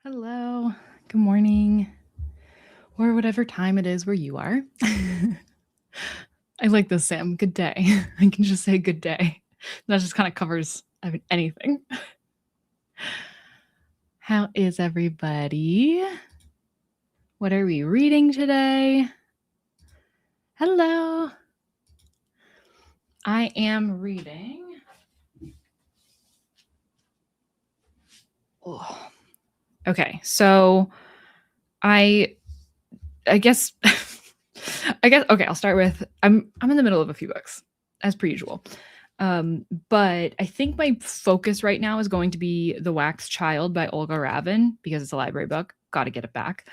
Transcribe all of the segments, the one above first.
Hello, good morning, or whatever time it is where you are. I like this, Sam. Good day. I can just say good day. That just kind of covers anything. How is everybody? What are we reading today? Hello. I am reading. Oh. Okay, so I guess okay, I'll start with I'm in the middle of a few books, as per usual. But I think my focus right now is going to be The Wax Child by Olga Ravin because it's a library book. Got to get it back.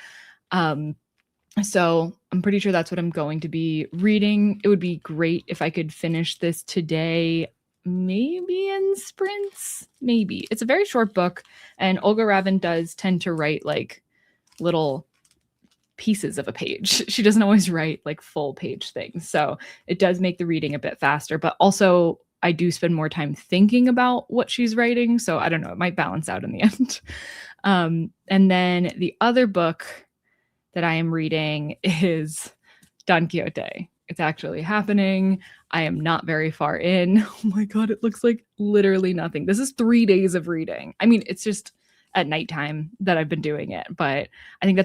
So I'm pretty sure that's what I'm going to be reading. It would be great if I could finish this today, maybe in sprints. Maybe. It's a very short book, and Olga Ravin does tend to write like little pieces of a page. She doesn't always write like full page things. So it does make the reading a bit faster, but also I do spend more time thinking about what she's writing. So I don't know, it might balance out in the end. And then the other book that I am reading is Don Quixote. It's actually happening. I am not very far in. Oh my God, it looks like literally nothing. This is 3 days of reading. I mean, it's just at nighttime that I've been doing it, but I think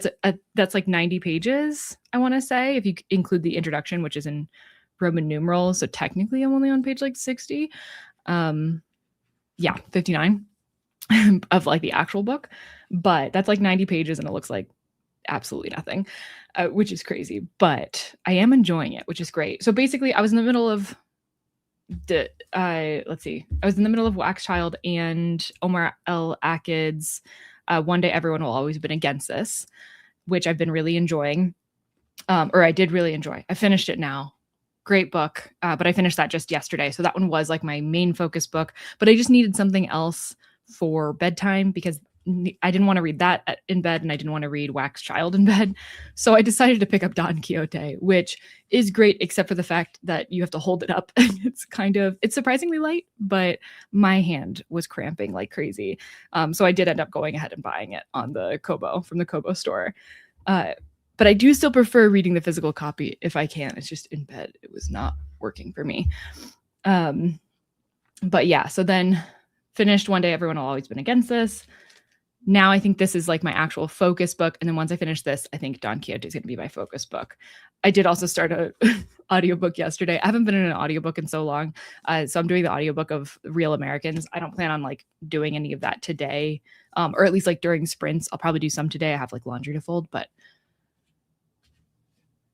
that's like 90 pages, I want to say, if you include the introduction, which is in Roman numerals. So technically I'm only on page like 60. Yeah, 59 of like the actual book, but that's like 90 pages and it looks like absolutely nothing, which is crazy, but I am enjoying it, which is great. So basically I was in the middle of I was in the middle of Wax Child and Omar El Akid's One Day Everyone Will Always Been Against This, which I've been really enjoying, or I did really enjoy. I finished it now. Great book, but I finished that just yesterday. So that one was like my main focus book, but I just needed something else for bedtime because I didn't want to read that in bed and I didn't want to read Wax Child in bed. So I decided to pick up Don Quixote, which is great, except for the fact that you have to hold it up. It's surprisingly light, but my hand was cramping like crazy. So I did end up going ahead and buying it on the Kobo from the Kobo store. But I do still prefer reading the physical copy if I can. It's just in bed. It was not working for me. But yeah, so then finished One Day Everyone Will Always Been Against This. Now I think this is like my actual focus book. And then once I finish this, I think Don Quixote is going to be my focus book. I did also start a audiobook yesterday. I haven't been in an audiobook in so long. So I'm doing the audiobook of Real Americans. I don't plan on like doing any of that today, or at least like during sprints. I'll probably do some today. I have like laundry to fold, but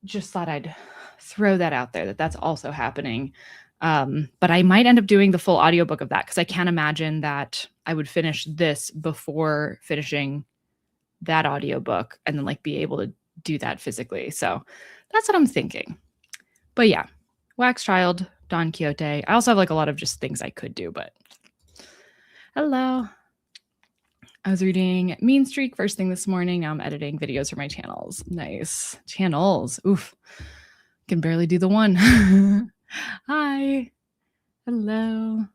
just thought I'd throw that out there that that's also happening. But I might end up doing the full audiobook of that because I can't imagine that I would finish this before finishing that audiobook and then like be able to do that physically. So that's what I'm thinking. But yeah, Wax Child, Don Quixote. I also have like a lot of just things I could do, but hello. I was reading Mean Streak first thing this morning. Now I'm editing videos for my channels. Nice. Channels. Oof. Can barely do the one. Hi. Hello.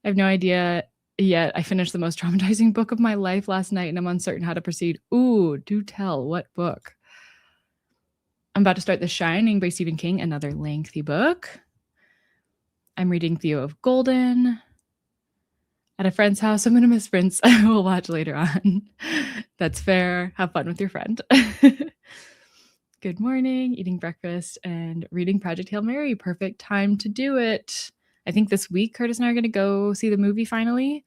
I have no idea yet. I finished the most traumatizing book of my life last night and I'm uncertain how to proceed. Ooh, do tell. What book? I'm about to start The Shining by Stephen King, another lengthy book. I'm reading Theo of Golden at a friend's house. I'm going to miss Prince. I will watch later on. That's fair. Have fun with your friend. Good morning, eating breakfast and reading Project Hail Mary. Perfect time to do it. I think this week Curtis and I are going to go see the movie finally.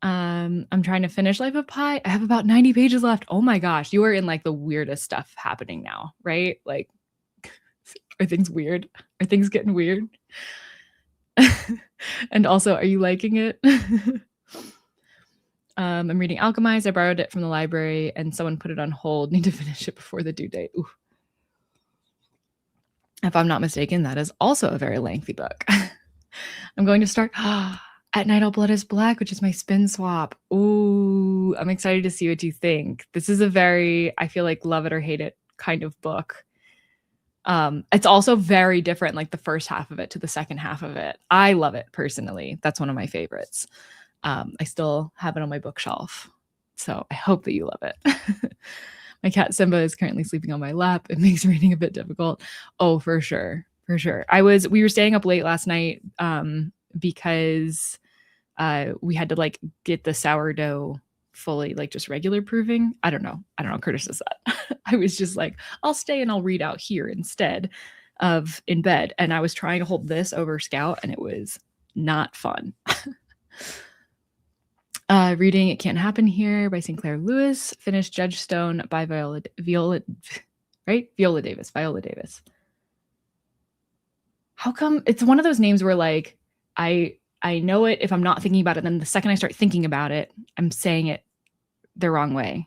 I'm trying to finish Life of Pi. I have about 90 pages left. Oh my gosh, you are in like the weirdest stuff happening now, right? Like, are things weird? Are things getting weird? And also, are you liking it? I'm reading Alchemized. I borrowed it from the library and someone put it on hold. Need to finish it before the due date. Ooh. If I'm not mistaken, that is also a very lengthy book. I'm going to start At Night All Blood is Black, which is my spin swap. Ooh, I'm excited to see what you think. This is a very, I feel like, love it or hate it kind of book. It's also very different, like the first half of it to the second half of it. I love it personally. That's one of my favorites. I still have it on my bookshelf. So I hope that you love it. My cat Simba is currently sleeping on my lap. It makes reading a bit difficult. Oh, for sure. For sure. We were staying up late last night because we had to like get the sourdough fully, like just regular proving. I don't know. Curtis does that. I was just like, I'll stay and I'll read out here instead of in bed. And I was trying to hold this over Scout and it was not fun. Reading It Can't Happen Here by Sinclair Lewis. Finished Judge Stone by Viola Davis. How come it's one of those names where like I know it if I'm not thinking about it, then the second I start thinking about it, I'm saying it the wrong way.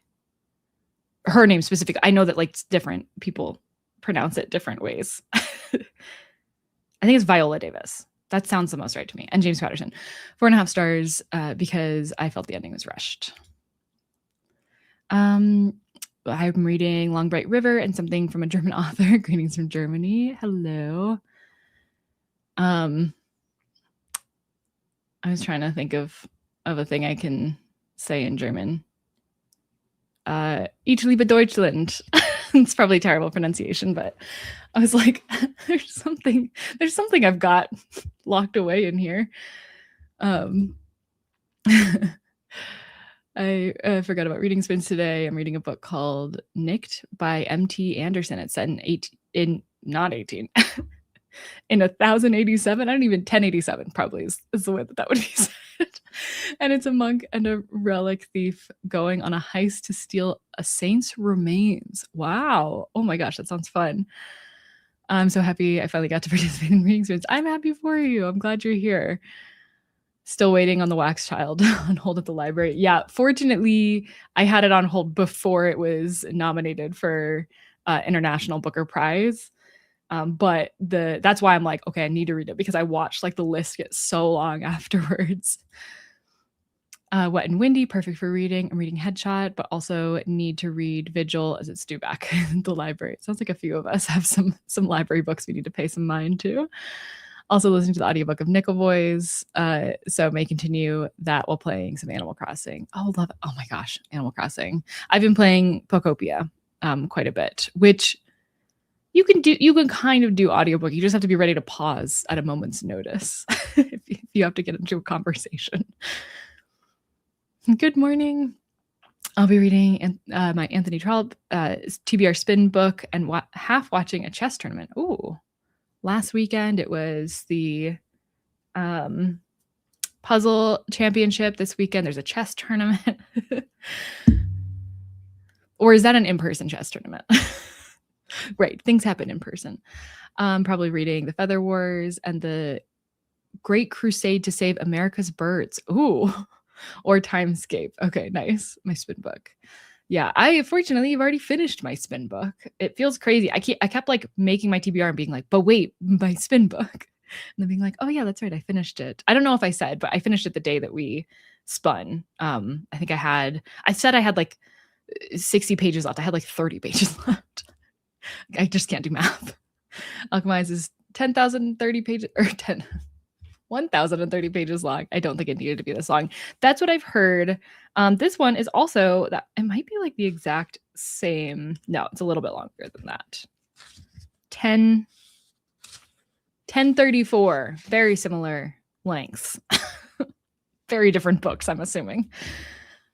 Her name specifically, I know that like different people pronounce it different ways. I think it's Viola Davis. That sounds the most right to me. And James Patterson. 4.5 stars because I felt the ending was rushed. I'm reading Long Bright River and something from a German author. Greetings from Germany. Hello. I was trying to think of a thing I can say in German. Ich liebe Deutschland. It's probably terrible pronunciation, but I was like, there's something I've got locked away in here. I forgot about reading spins today. I'm reading a book called Nicked by M.T. Anderson. It's set in 1087. I don't even 1087 probably is the way that would be said. And it's a monk and a relic thief going on a heist to steal a saint's remains. Wow. Oh my gosh, that sounds fun. I'm so happy I finally got to participate in reading spins. I'm happy for you. I'm glad you're here. Still waiting on The Wax Child on hold at the library. Yeah, fortunately, I had it on hold before it was nominated for International Booker Prize. But that's why I'm like, okay, I need to read it because I watched like the list get so long afterwards. Wet and Windy, perfect for reading. I'm reading Headshot, but also need to read Vigil as it's due back at the library. It sounds like a few of us have some library books we need to pay some mind to. Also listening to the audiobook of Nickel Boys. So may continue that while playing some Animal Crossing. Oh, love it. Oh my gosh, Animal Crossing. I've been playing Pokopia quite a bit, which you can kind of do audiobook. You just have to be ready to pause at a moment's notice if you have to get into a conversation. Good morning. I'll be reading my Anthony Trollope TBR Spin book and half watching a chess tournament. Ooh. Last weekend it was the puzzle championship. This weekend there's a chess tournament. Or is that an in-person chess tournament? Right, things happen in person. Probably reading The Feather Wars and The Great Crusade to Save America's Birds. Ooh. Or Timescape. Okay, nice. My spin book. Yeah, fortunately have already finished my spin book. It feels crazy. I kept like making my TBR and being like, but wait, my spin book. And then being like, oh yeah, that's right. I finished it. I don't know if I said, but I finished it the day that we spun. I think I said I had like 60 pages left. I had like 30 pages left. I just can't do math. Alchemize is 10,030 pages or 1,030 pages long. I don't think it needed to be this long. That's what I've heard. This one is also that it might be like the exact same. No, it's a little bit longer than that. 1034. Very similar lengths. Very different books, I'm assuming.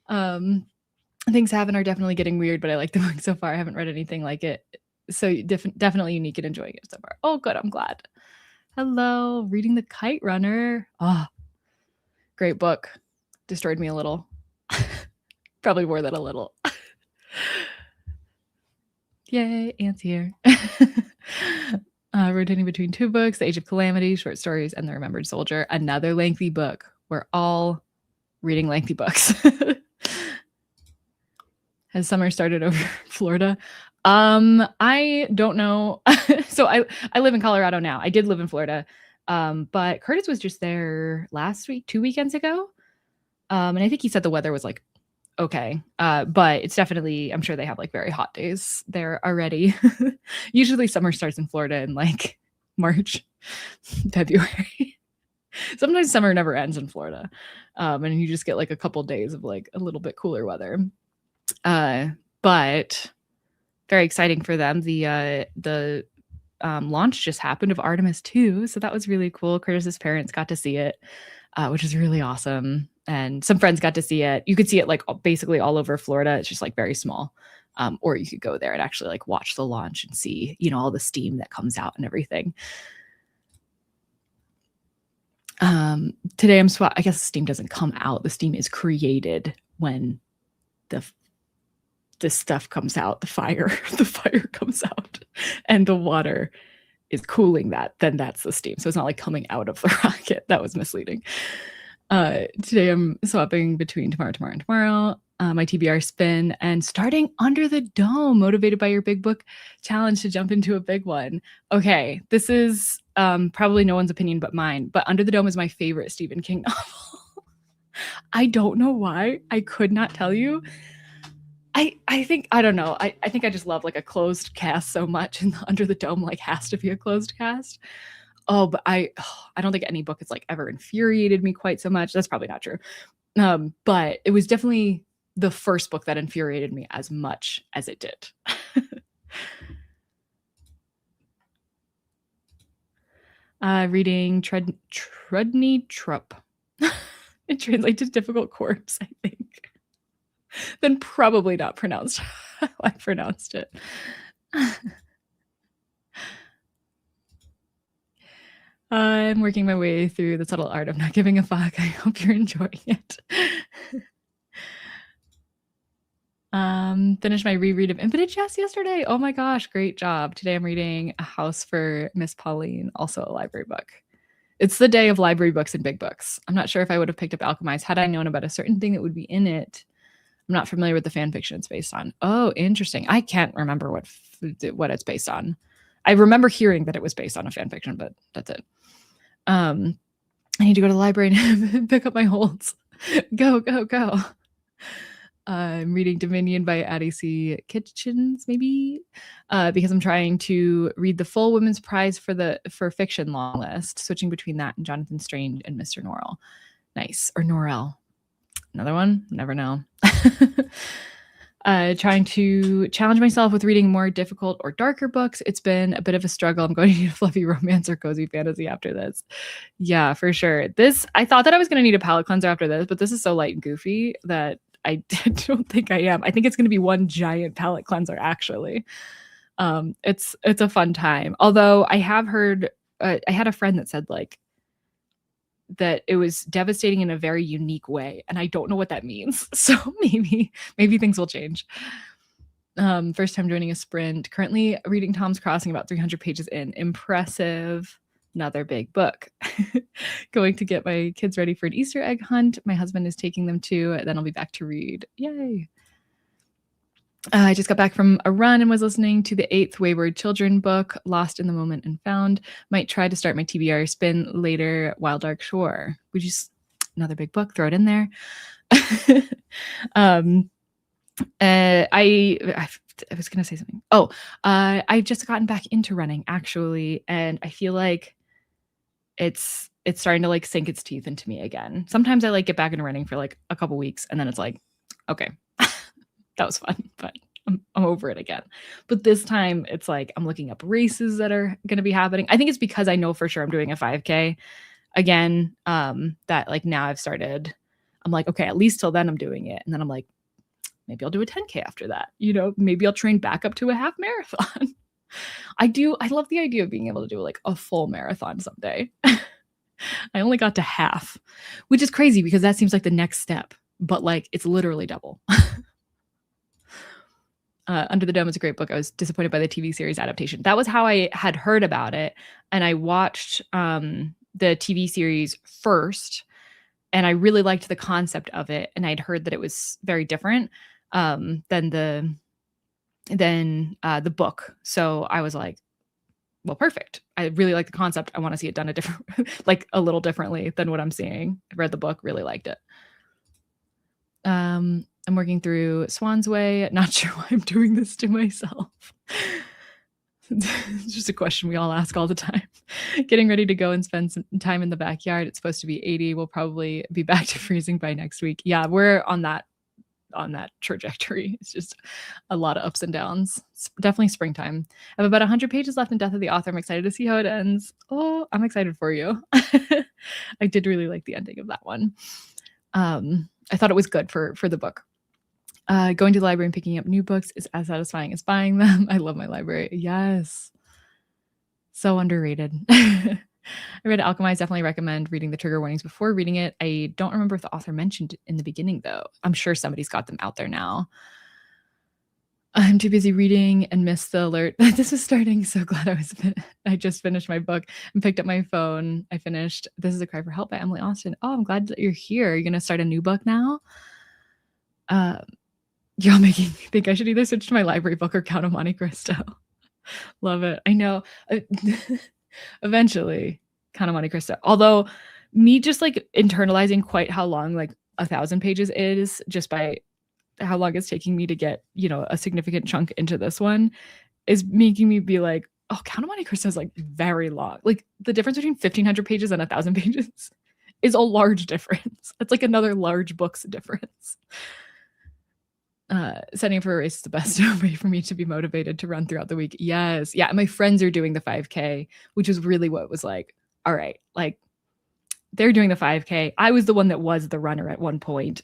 Things are definitely getting weird, but I like the book so far. I haven't read anything like it. So definitely unique and enjoying it so far. Oh, good. I'm glad. Hello, reading The Kite Runner. Oh, great book. Destroyed me a little. Probably more than a little. Yay, Ant's here. Rotating between two books, The Age of Calamity, short stories, and The Remembered Soldier. Another lengthy book. We're all reading lengthy books. Has summer started over Florida? I don't know. So I live in Colorado now. I did live in Florida. But Curtis was just there last week, 2 weekends ago. And I think he said the weather was like, okay. But it's definitely, I'm sure they have like very hot days there already. Usually summer starts in Florida in like March, February. Sometimes summer never ends in Florida. And you just get like a couple days of like a little bit cooler weather. But very exciting for them. The launch just happened of Artemis 2, so that was really cool. Curtis's parents got to see it, which was really awesome. And some friends got to see it. You could see it like basically all over Florida. It's just like very small. Or you could go there and actually like watch the launch and see, you know, all the steam that comes out and everything. Today I guess the steam doesn't come out. The steam is created when this stuff comes out, the fire comes out, and the water is cooling that. Then that's the steam. So it's not like coming out of the rocket. That was misleading. Today I'm swapping between tomorrow and tomorrow. My TBR spin and starting Under the Dome, motivated by your big book challenge to jump into a big one. Okay, this is probably no one's opinion but mine, but Under the Dome is my favorite Stephen King novel. I don't know why. I could not tell you. I think, I don't know. I think I just love like a closed cast so much, and Under the Dome like has to be a closed cast. Oh, but I don't think any book has like ever infuriated me quite so much. That's probably not true. But it was definitely the first book that infuriated me as much as it did. Reading Trudney Trupp. It translates to difficult corpse, I think. Then probably not pronounced how I pronounced it. I'm working my way through the subtle art of not giving a fuck. I hope you're enjoying it. Finished my reread of Infinite Jest yesterday. Oh my gosh, great job. Today I'm reading A House for Miss Pauline, also a library book. It's the day of library books and big books. I'm not sure if I would have picked up Alchemized had I known about a certain thing that would be in it. I'm not familiar with the fan fiction it's based on. Oh, interesting. I can't remember what it's based on. I remember hearing that it was based on a fan fiction, but that's it. I need to go to the library and pick up my holds. Go. I'm reading Dominion by Addie C. Kitchens, maybe, because I'm trying to read the full Women's Prize for fiction long list, switching between that and Jonathan Strange and Mr. Norrell. Nice. Or Norrell. Another one? Never know. Trying to challenge myself with reading more difficult or darker books. It's been a bit of a struggle. I'm going to need a fluffy romance or cozy fantasy after this. Yeah, for sure. I thought that I was going to need a palate cleanser after this, but this is so light and goofy that I don't think I am. I think it's going to be one giant palate cleanser, actually. It's a fun time. Although I have heard, I had a friend that said like, that it was devastating in a very unique way, and I don't know what that means. So maybe things will change. First time joining a sprint. Currently reading Tom's Crossing, about 300 pages in. Impressive. Another big book. Going to get my kids ready for an Easter egg hunt. My husband is taking them to. Then I'll be back to read. Yay. I just got back from a run and was listening to the 8th Wayward Children book, Lost in the Moment and Found. Might try to start my TBR spin later, Wild Dark Shore. Would you another big book, throw it in there. I was going to say something. I've just gotten back into running, actually, and I feel like it's starting to like sink its teeth into me again. Sometimes I like get back into running for like a couple weeks, and then it's like, okay, that was fun, but I'm over it again. But this time it's like I'm looking up races that are going to be happening. I think it's because I know for sure I'm doing a 5K again, that like now I'm like, okay, at least till then I'm doing it. And then I'm like, maybe I'll do a 10K after that. You know, maybe I'll train back up to a half marathon. I love the idea of being able to do like a full marathon someday. I only got to half, which is crazy because that seems like the next step, but like it's literally double. Under the Dome is a great book. I was disappointed by the TV series adaptation. That was how I had heard about it. And I watched the TV series first, and I really liked the concept of it. And I'd heard that it was very different than the book. So I was like, well, perfect. I really like the concept. I want to see it done like a little differently than what I'm seeing. I read the book, really liked it. I'm working through Swan's Way. Not sure why I'm doing this to myself. It's just a question we all ask all the time. Getting ready to go and spend some time in the backyard. It's supposed to be 80. We'll probably be back to freezing by next week. Yeah, we're on that trajectory. It's just a lot of ups and downs. It's definitely springtime. I have about 100 pages left in Death of the Author. I'm excited to see how it ends. Oh, I'm excited for you. I did really like the ending of that one. I thought it was good for the book. Going to the library and picking up new books is as satisfying as buying them. I love my library. Yes. So underrated. I read Alchemize. Definitely recommend reading the trigger warnings before reading it. I don't remember if the author mentioned it in the beginning, though. I'm sure somebody's got them out there now. I'm too busy reading and missed the alert. This was starting. So glad I just finished my book and picked up my phone. I finished This Is a Cry for Help by Emily Austin. Oh, I'm glad that you're here. You're going to start a new book now? You're all making me think I should either switch to my library book or Count of Monte Cristo. Love it. I know. Eventually, Count of Monte Cristo. Although me just like internalizing quite how long like 1,000 pages is just by how long it's taking me to get, a significant chunk into this one is making me be like, oh, Count of Monte Cristo is like very long. Like the difference between 1,500 pages and 1,000 pages is a large difference. It's like another large book's difference. Setting for a race is the best way for me to be motivated to run throughout the week. Yes. Yeah. My friends are doing the 5K, which is really what was like, all right, like they're doing the 5K. I was the one that was the runner at one point.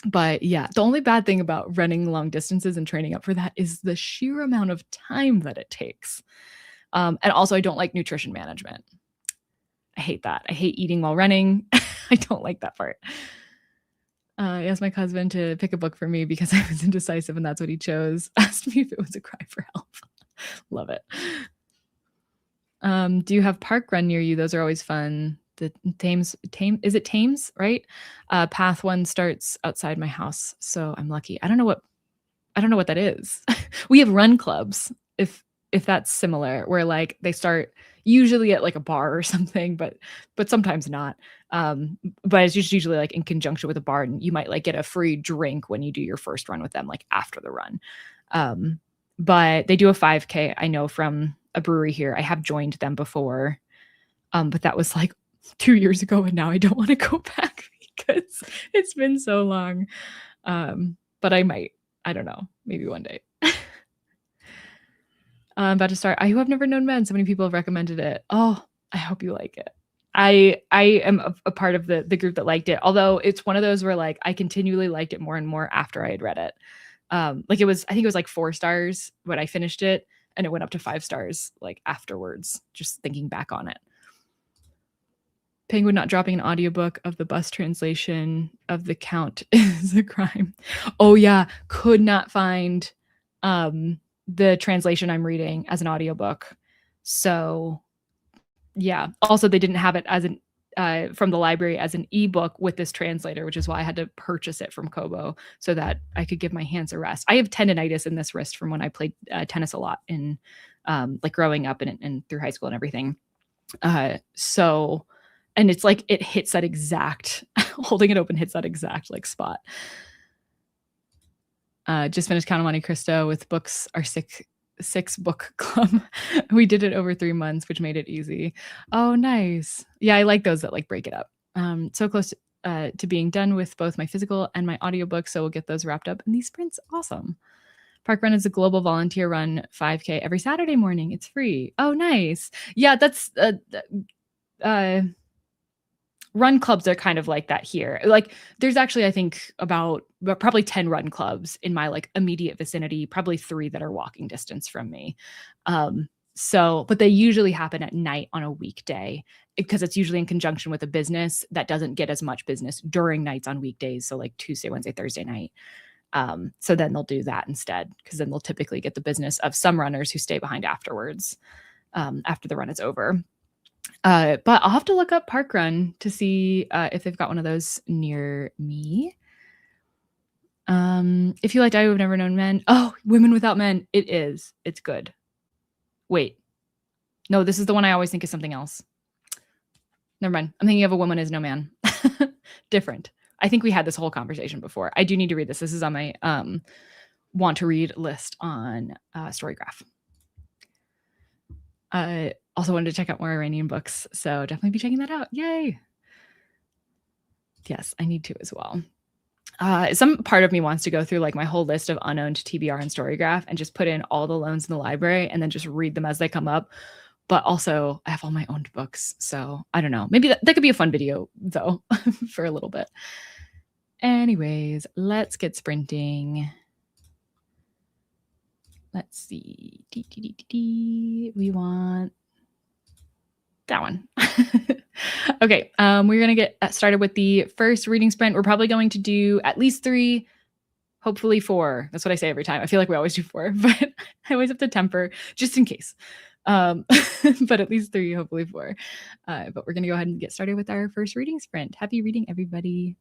But yeah, the only bad thing about running long distances and training up for that is the sheer amount of time that it takes. And also I don't like nutrition management. I hate that. I hate eating while running. I don't like that part. I asked my husband to pick a book for me because I was indecisive and that's what he chose. Asked me if it was a cry for help. Love it. Do you have park run near you? Those are always fun. The Thames, is it Thames, right? Path 1 starts outside my house, so I'm lucky. I don't know what that is. We have run clubs, if that's similar, where like they start usually at like a bar or something, but sometimes not. But it's just usually like in conjunction with a bar, and you might like get a free drink when you do your first run with them, like after the run. But they do a 5K. I know from a brewery here. I have joined them before, but that was like 2 years ago, and now I don't want to go back because it's been so long. But I might. I don't know. Maybe one day. I'm about to start I Who Have Never Known Men. So many people have recommended it. Oh, I hope you like it. I am a part of the group that liked it. Although it's one of those where like I continually liked it more and more after I had read it. Like I think it was like 4 stars when I finished it, and it went up to 5 stars like afterwards, just thinking back on it. Penguin not dropping an audiobook of the bus translation of The Count is a crime. Oh yeah, could not find the translation I'm reading as an audiobook. So yeah, also they didn't have it as an from the library as an ebook with this translator, which is why I had to purchase it from Kobo so that I could give my hands a rest. I have tendonitis in this wrist from when I played tennis a lot in like growing up and through high school and everything. So, and it's like it hits that exact holding it open hits that exact like spot. Just finished Count of Monte Cristo with books our six book club. We did it over 3 months, which made it easy. Oh, nice. Yeah, I like those that like break it up. So close to being done with both my physical and my audiobook, so we'll get those wrapped up in these sprints. Awesome. Park Run is a global volunteer run 5K every Saturday morning. It's free. Oh, nice. Yeah, that's run clubs are kind of like that here. Like there's actually, I think about probably 10 run clubs in my like immediate vicinity, probably 3 that are walking distance from me. But they usually happen at night on a weekday because it's usually in conjunction with a business that doesn't get as much business during nights on weekdays. So like Tuesday, Wednesday, Thursday night. So then they'll do that instead, because then they'll typically get the business of some runners who stay behind afterwards, after the run is over. But I'll have to look up Park Run to see if they've got one of those near me. If you liked I Who Have Never Known Men. Oh, Women Without Men. It is. It's good. Wait. No, this is the one I always think is something else. Never mind. I'm thinking of A Woman Is No Man. Different. I think we had this whole conversation before. I do need to read this. This is on my want to read list on Storygraph. I also wanted to check out more Iranian books, so definitely be checking that out. Yay! Yes, I need to as well. Some part of me wants to go through like my whole list of unowned TBR and Storygraph and just put in all the loans in the library and then just read them as they come up. But also, I have all my owned books, so I don't know. Maybe that could be a fun video though for a little bit. Anyways, let's get sprinting. Let's see. We want that one. Okay, we're going to get started with the first reading sprint. We're probably going to do at least 3, hopefully 4. That's what I say every time. I feel like we always do 4, but I always have to temper just in case. But at least 3, hopefully 4. But we're going to go ahead and get started with our first reading sprint. Happy reading, everybody.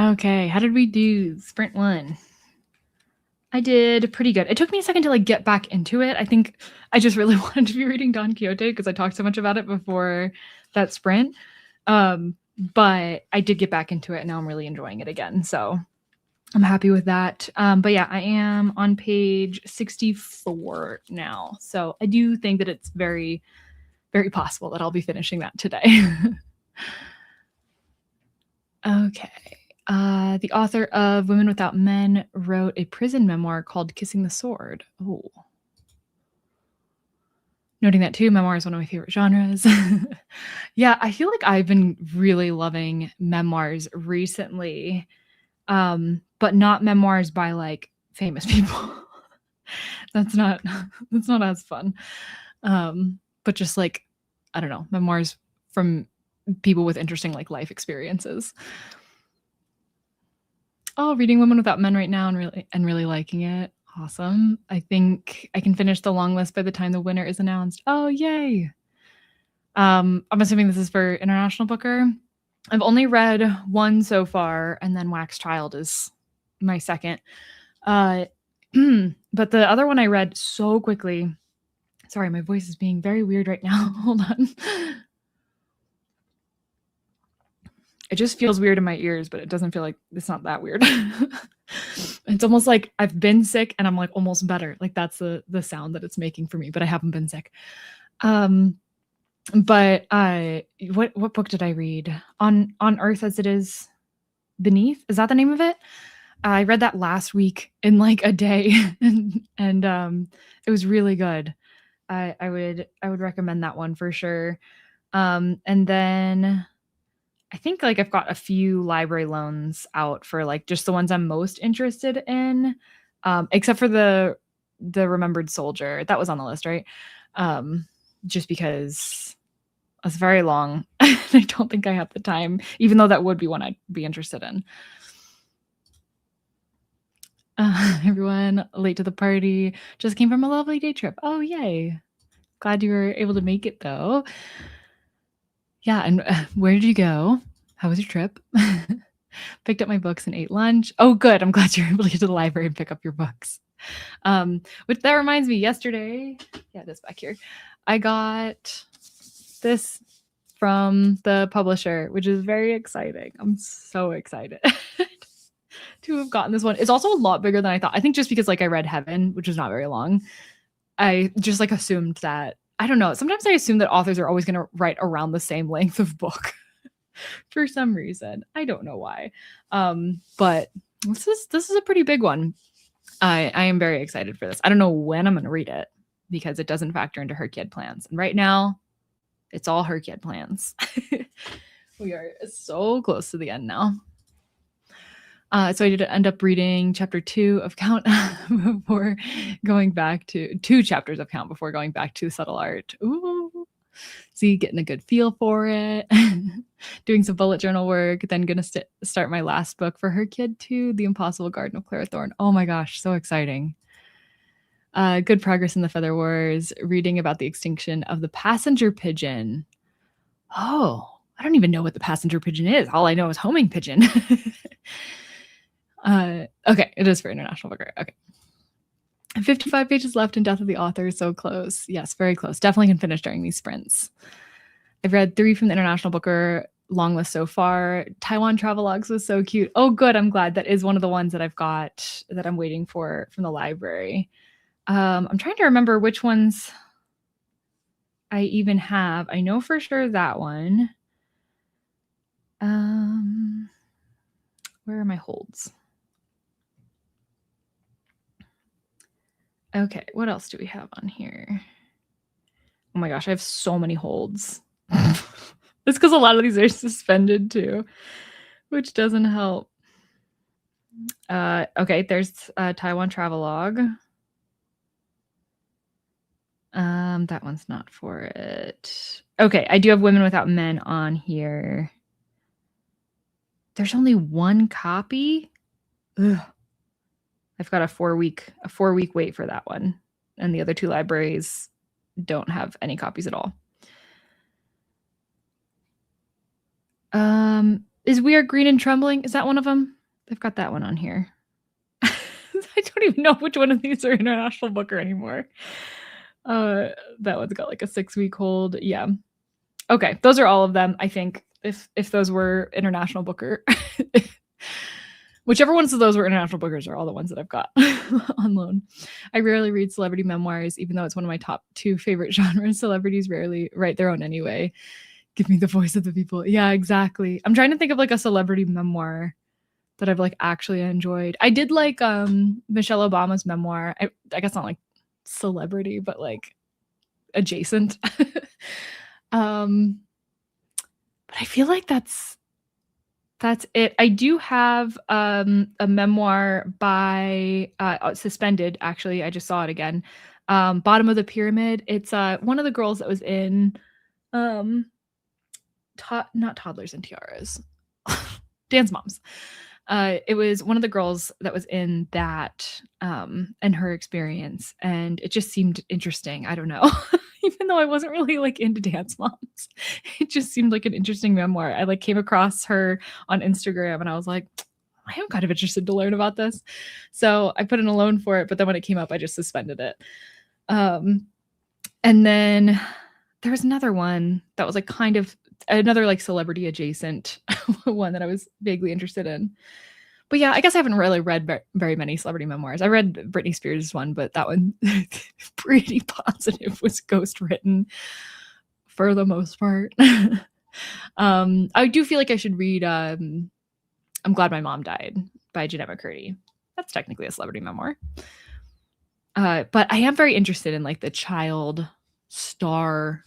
Okay, how did we do? Sprint 1. I did pretty good. It took me a second to like get back into it. I think I just really wanted to be reading Don Quixote because I talked so much about it before that sprint. But I did get back into it and now I'm really enjoying it again. So I'm happy with that. But yeah, I am on page 64 now. So I do think that it's very, very possible that I'll be finishing that today. Okay. The author of Women Without Men wrote a prison memoir called Kissing the Sword. Oh. Noting that too, memoir is one of my favorite genres. Yeah, I feel like I've been really loving memoirs recently, but not memoirs by like famous people. that's not as fun. But just like, I don't know, memoirs from people with interesting like life experiences. Oh, reading Women Without Men right now and really liking it. Awesome. I think I can finish the long list by the time the winner is announced. Oh, yay. I'm assuming this is for International Booker. I've only read one so far, and then Wax Child is my second. But the other one I read so quickly. Sorry, my voice is being very weird right now. Hold on. It just feels weird in my ears, but it doesn't feel like it's not that weird. It's almost like I've been sick and I'm like almost better. Like that's the sound that it's making for me, but I haven't been sick. But what book did I read? On Earth as It Is Beneath? Is that the name of it? I read that last week in like a day, and it was really good. I would recommend that one for sure. And then I think like I've got a few library loans out for like just the ones I'm most interested in, except for the Remembered Soldier. That was on the list, right? Just because it's very long. I don't think I have the time, even though that would be one I'd be interested in. Everyone late to the party. Just came from a lovely day trip. Oh, yay. Glad you were able to make it though. Yeah, and where did you go? How was your trip? Picked up my books and ate lunch. Oh, good. I'm glad you were able to get to the library and pick up your books. Which that reminds me, yesterday, yeah, this back here, I got this from the publisher, which is very exciting. I'm so excited to have gotten this one. It's also a lot bigger than I thought. I think just because like I read Heaven, which was not very long, I just like assumed that, I don't know. Sometimes I assume that authors are always going to write around the same length of book for some reason. I don't know why. But this is a pretty big one. I am very excited for this. I don't know when I'm going to read it because it doesn't factor into her kid plans. And right now, it's all her kid plans. We are so close to the end now. So I did end up reading chapter 2 of Count before going back to 2 chapters of Count before going back to Subtle Art. Ooh. See, getting a good feel for it. Doing some bullet journal work. Then going to start my last book for her kid too, The Impossible Garden of Clara Thorne. Oh my gosh, so exciting. Good progress in the Feather Wars. Reading about the extinction of the passenger pigeon. Oh, I don't even know what the passenger pigeon is. All I know is homing pigeon. Okay, it is for International Booker. Okay. 55 pages left and Death of the Author is so close. Yes, very close. Definitely can finish during these sprints. I've read 3 from the International Booker long list so far. Taiwan Travelogues was so cute. Oh, good. I'm glad. That is one of the ones that I've got that I'm waiting for from the library. I'm trying to remember which ones I even have. I know for sure that one. Where are my holds? Okay, what else do we have on here? Oh my gosh, I have so many holds. It's because a lot of these are suspended too, which doesn't help. Okay, there's Taiwan Travelogue. That one's not for it. Okay, I do have Women Without Men on here. There's only 1 copy. Ugh. I've got a 4-week wait for that one, and the other 2 libraries don't have any copies at all. Is We Are Green and Trembling, is that one of them? They've got that one on here. I don't even know which one of these are International Booker anymore. That one's got like a 6-week hold. Yeah. Okay, those are all of them, I think, if those were International Booker. Whichever ones of those were International Bookers are all the ones that I've got on loan. I rarely read celebrity memoirs, even though it's one of my top 2 favorite genres. Celebrities rarely write their own anyway. Give me the voice of the people. Yeah, exactly. I'm trying to think of like a celebrity memoir that I've like actually enjoyed. I did like Michelle Obama's memoir. I guess not like celebrity, but like adjacent. But I feel like that's it. I do have a memoir by Suspended, actually. I just saw it again. Bottom of the Pyramid. It's one of the girls that was in not Toddlers and Tiaras. Dance Moms. It was one of the girls that was in that and her experience, and it just seemed interesting. I don't know. Even though I wasn't really like into Dance Moms, it just seemed like an interesting memoir. I like came across her on Instagram and I was like, I am kind of interested to learn about this. So I put in a loan for it, but then when it came up, I just suspended it. And then there was another one that was like kind of another like celebrity adjacent one that I was vaguely interested in. But yeah, I guess I haven't really read very many celebrity memoirs. I read Britney Spears' one, but that one pretty positive was ghost written for the most part. I do feel like I should read I'm Glad My Mom Died by Jeanette McCurdy. That's technically a celebrity memoir. But I am very interested in like the child star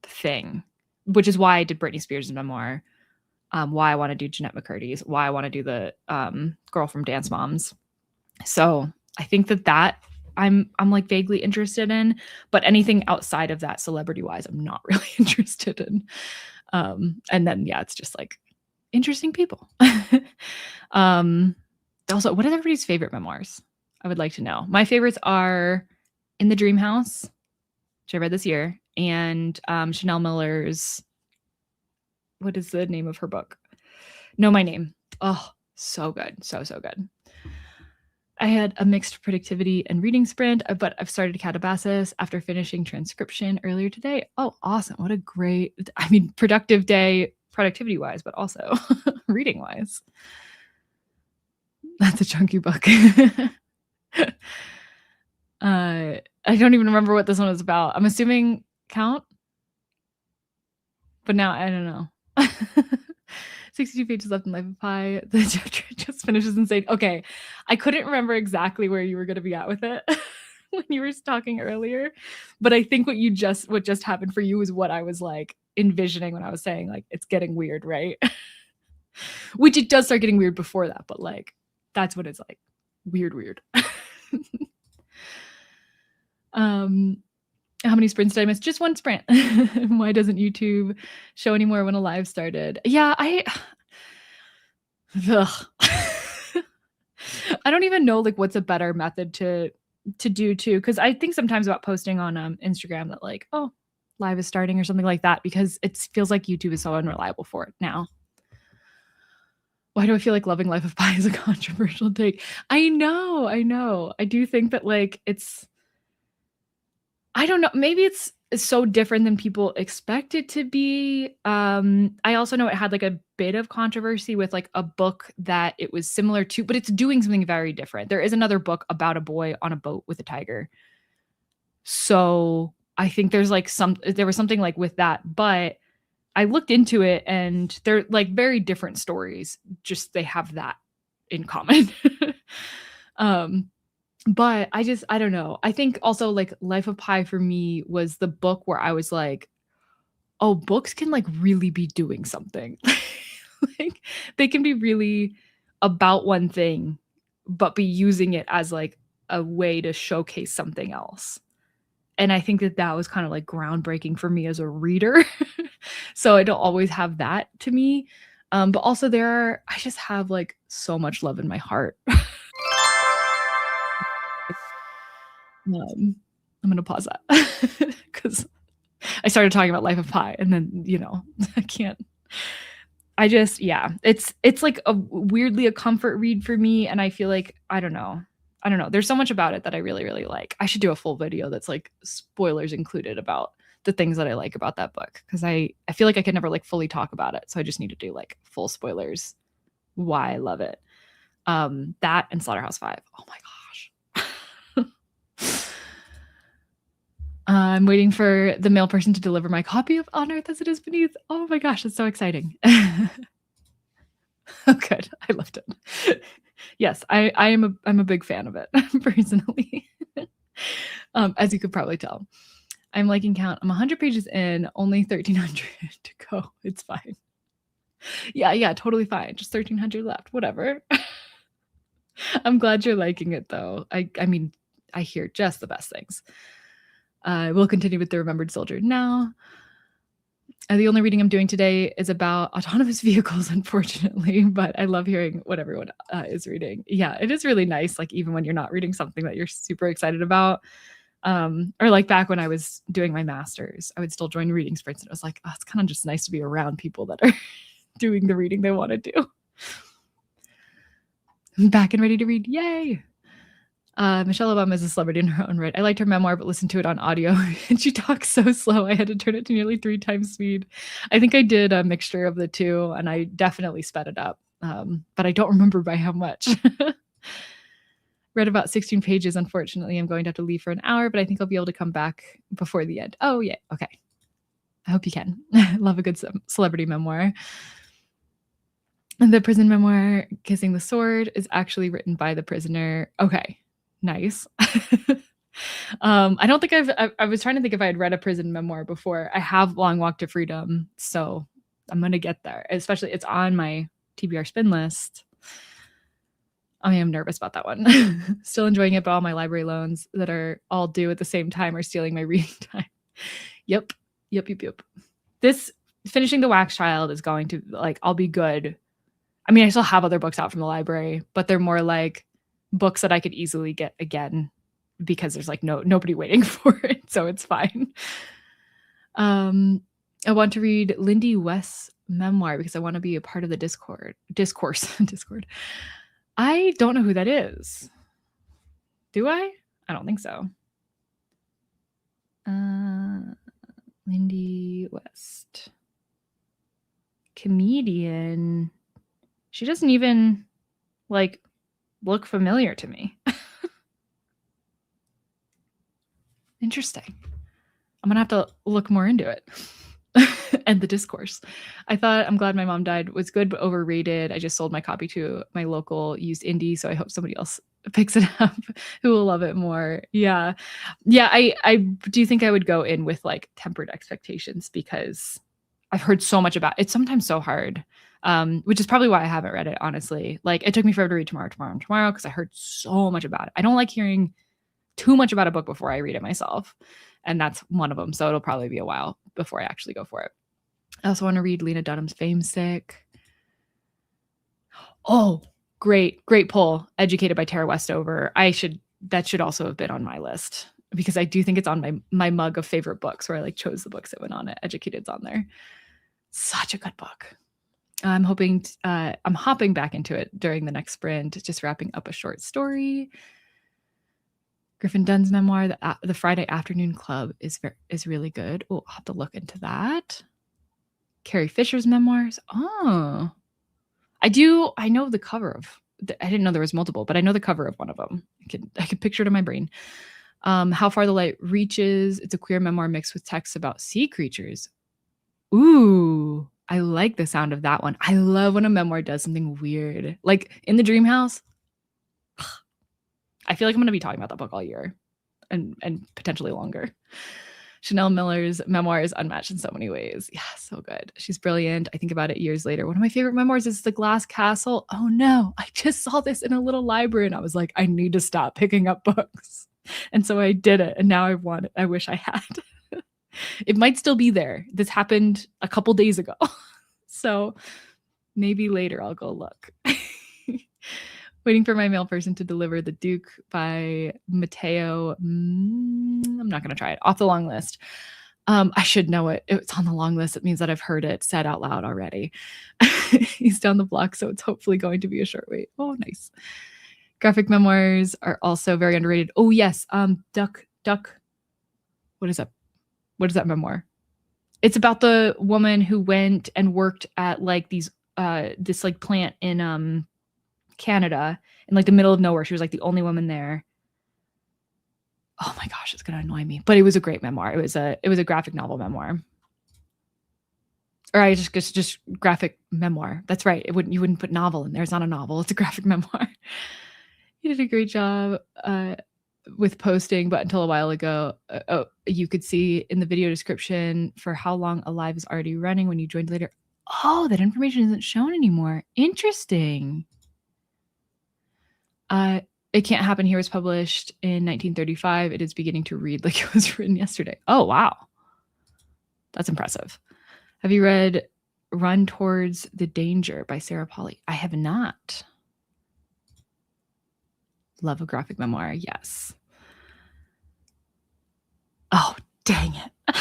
thing, which is why I did Britney Spears' memoir. Why I want to do Jeanette McCurdy's, why I want to do the girl from Dance Moms. So I think that I'm like vaguely interested in, but anything outside of that celebrity wise, I'm not really interested in. And then yeah, it's just like interesting people. Also, what are everybody's favorite memoirs? I would like to know. My favorites are In the Dream House, which I read this year, and Chanel Miller's, what is the name of her book? Know My Name. Oh, so good. So good. I had a mixed productivity and reading sprint, but I've started Catabasis after finishing transcription earlier today. Oh, awesome. What a great, productive day, productivity wise, but also reading wise. That's a chunky book. I don't even remember what this one was about. I'm assuming Count, but now I don't know. 62 pages left in Life of Pi. The chapter just finishes insane. Okay, I couldn't remember exactly where you were going to be at with it when you were talking earlier, but I think what just happened for you is what I was like envisioning when I was saying like it's getting weird, right? Which it does start getting weird before that, but like that's what it's like. Weird. How many sprints did I miss? Just one sprint. Why doesn't YouTube show anymore when a live started? Yeah, I don't even know like what's a better method to do too, because I think sometimes about posting on Instagram that like, oh, live is starting or something like that, because it feels like YouTube is so unreliable for it now. Why do I feel like Loving Life of Pi is a controversial take? I know. I do think that like I don't know. Maybe it's so different than people expect it to be. I also know it had like a bit of controversy with like a book that it was similar to, but it's doing something very different. There is another book about a boy on a boat with a tiger. So I think there was something like with that, but I looked into it and they're like very different stories. Just they have that in common. But I don't know. I think also like Life of Pi for me was the book where I was like, oh, books can like really be doing something. Like they can be really about one thing, but be using it as like a way to showcase something else. And I think that was kind of like groundbreaking for me as a reader. So I don't always have that to me. But also I just have like so much love in my heart. I'm going to pause that because I started talking about Life of Pi and then, I can't. it's like weirdly a comfort read for me, and I feel like I don't know. There's so much about it that I really, really like. I should do a full video that's like spoilers included about the things that I like about that book, because I feel like I could never like fully talk about it. So I just need to do like full spoilers why I love it. That and Slaughterhouse-Five. Oh my gosh. I'm waiting for the mail person to deliver my copy of On Earth as It Is Beneath. Oh my gosh, it's so exciting. Oh, good. I loved it. Yes, I'm a big fan of it personally. As you could probably tell. I'm liking count. I'm 100 pages in, only 1,300 to go. It's fine. Yeah, totally fine. Just 1,300 left. Whatever. I'm glad you're liking it though. I mean, I hear just the best things. We'll continue with The Remembered Soldier now. The only reading I'm doing today is about autonomous vehicles, unfortunately, but I love hearing what everyone is reading. Yeah, it is really nice, like even when you're not reading something that you're super excited about. Or like back when I was doing my master's, I would still join reading sprints, and it was like, oh, it's kind of just nice to be around people that are doing the reading they want to do. I'm back and ready to read. Yay! Michelle Obama is a celebrity in her own right. I liked her memoir, but listened to it on audio, and she talks so slow. I had to turn it to nearly 3 times speed. I think I did a mixture of the two, and I definitely sped it up, but I don't remember by how much. Read about 16 pages. Unfortunately, I'm going to have to leave for an hour, but I think I'll be able to come back before the end. Oh, yeah. Okay. I hope you can. Love a good celebrity memoir. The prison memoir, Kissing the Sword, is actually written by the prisoner. Okay. Nice. I don't think I was trying to think if I had read a prison memoir before. I have Long Walk to Freedom, so I'm going to get there. Especially, it's on my TBR spin list. I am nervous about that one. Still enjoying it, but all my library loans that are all due at the same time are stealing my reading time. Yep. This finishing The Wax Child is going to, like, I'll be good. I mean, I still have other books out from the library, but they're more like books that I could easily get again because there's like nobody waiting for it, so it's fine. I want to read Lindy West's memoir because I want to be a part of the discourse. I don't know who that is. Do I? I don't think so. Lindy West. Comedian. She doesn't even like look familiar to me. Interesting. I'm gonna have to look more into it. And the discourse. I'm glad my mom died was good but overrated. I just sold my copy to my local used indie, so I hope somebody else picks it up who will love it more. Yeah. I do think I would go in with like tempered expectations because I've heard so much about it. It's sometimes so hard, which is probably why I haven't read it, honestly. Like it took me forever to read tomorrow because I heard so much about it. I don't like hearing too much about a book before I read it myself, and that's one of them. So it'll probably be a while before I actually go for it. I also want to read Lena Dunham's Famesick. Oh, great pull. Educated by Tara Westover. That should also have been on my list because I do think it's on my mug of favorite books where I like chose the books that went on it. Educated's on there. Such a good book. I'm hopping back into it during the next sprint, just wrapping up a short story. Griffin Dunn's memoir, The Friday Afternoon Club, is really good. Oh, I'll have to look into that. Carrie Fisher's memoirs. Oh, I know the cover of. I didn't know there was multiple, but I know the cover of one of them. I could picture it in my brain. How Far the Light Reaches. It's a queer memoir mixed with texts about sea creatures. Ooh, I like the sound of that one. I love when a memoir does something weird, like In the Dream House. I feel like I'm going to be talking about that book all year and potentially longer. Chanel Miller's memoir is unmatched in so many ways. Yeah, so good. She's brilliant. I think about it years later. One of my favorite memoirs is The Glass Castle. Oh no, I just saw this in a little library and I was like, I need to stop picking up books. And so I did it. And now I wish I had. It might still be there. This happened a couple days ago. So maybe later I'll go look. Waiting for my mail person to deliver The Duke by Matteo. I'm not going to try it. Off the long list. I should know it. It's on the long list. It means that I've heard it said out loud already. He's down the block, so it's hopefully going to be a short wait. Oh, nice. Graphic memoirs are also very underrated. Oh, yes. Duck. What is that? What is that memoir? It's about the woman who went and worked at like this like plant in Canada in like the middle of nowhere. She was like the only woman there. Oh my gosh, it's gonna annoy me. But it was a great memoir. It was a graphic novel memoir. Or I just graphic memoir. That's right. You wouldn't put novel in there. It's not a novel. It's a graphic memoir. You did a great job with posting, but until a while ago, you could see in the video description for how long a live is already running when you joined later. Oh, that information isn't shown anymore. Interesting. It Can't Happen Here was published in 1935. It is beginning to read like it was written yesterday. Oh, wow. That's impressive. Have you read Run Towards the Danger by Sarah Polley? I have not. Love a graphic memoir. Yes. Oh, dang it.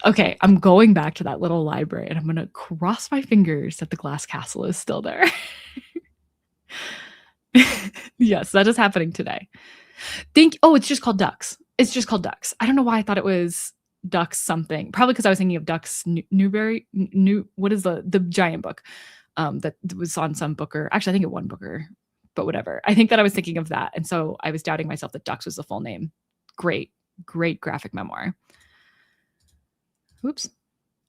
Okay, I'm going back to that little library and I'm going to cross my fingers that the glass castle is still there. Yes, that is happening today. It's just called Ducks. It's just called Ducks. I don't know why I thought it was Ducks something. Probably because I was thinking of Ducks Newberry. What is the giant book that was on some Booker? Actually, I think it won Booker, but whatever. I think that I was thinking of that, and so I was doubting myself that Ducks was the full name. Great graphic memoir. Oops.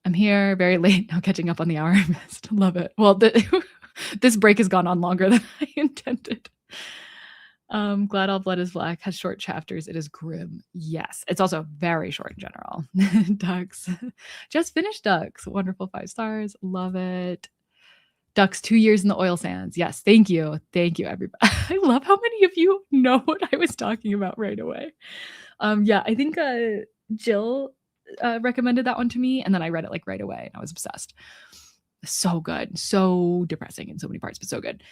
I'm here very late now, catching up on the hour I missed. Love it. Well, this break has gone on longer than I intended. Glad All Blood is Black has short chapters. It is grim. Yes. It's also very short in general. Ducks. Just finished Ducks. Wonderful 5 stars. Love it. Ducks 2 years in the oil sands. Yes. Thank you. Thank you, everybody. I love how many of you know what I was talking about right away. Yeah, I think Jill recommended that one to me, and then I read it like right away, and I was obsessed. So good. So depressing in so many parts, but so good.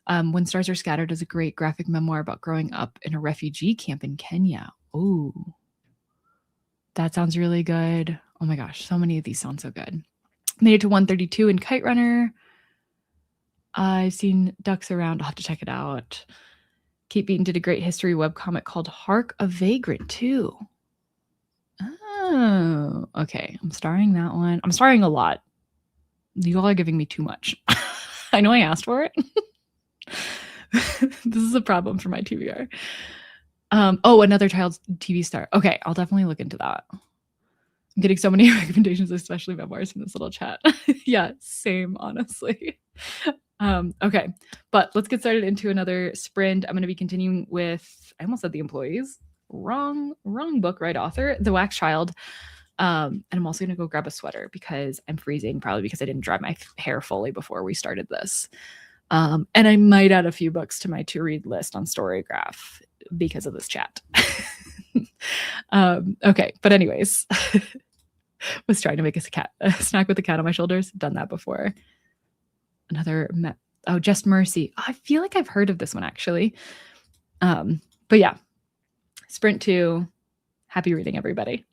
When Stars Are Scattered is a great graphic memoir about growing up in a refugee camp in Kenya. Oh, that sounds really good. Oh my gosh, so many of these sound so good. Made it to 132 in Kite Runner. I've seen Ducks around. I'll have to check it out. Kate Beaton did a great history webcomic called Hark a Vagrant too. Oh, okay. I'm starring that one. I'm starring a lot. You all are giving me too much. I know I asked for it. This is a problem for my TBR. Another child's TV star. Okay, I'll definitely look into that. I'm getting so many recommendations, especially memoirs in this little chat. Yeah, same, honestly. Okay, but let's get started into another sprint. I'm going to be continuing with, I almost said The Employees. Wrong book, right author, The Wax Child. And I'm also going to go grab a sweater because I'm freezing, probably because I didn't dry my hair fully before we started this. And I might add a few books to my to-read list on Storygraph because of this chat. Okay, but anyways, was trying to make a snack with a cat on my shoulders. Done that before. Just Mercy. I feel like I've heard of this one actually. But yeah, Sprint 2. Happy reading, everybody.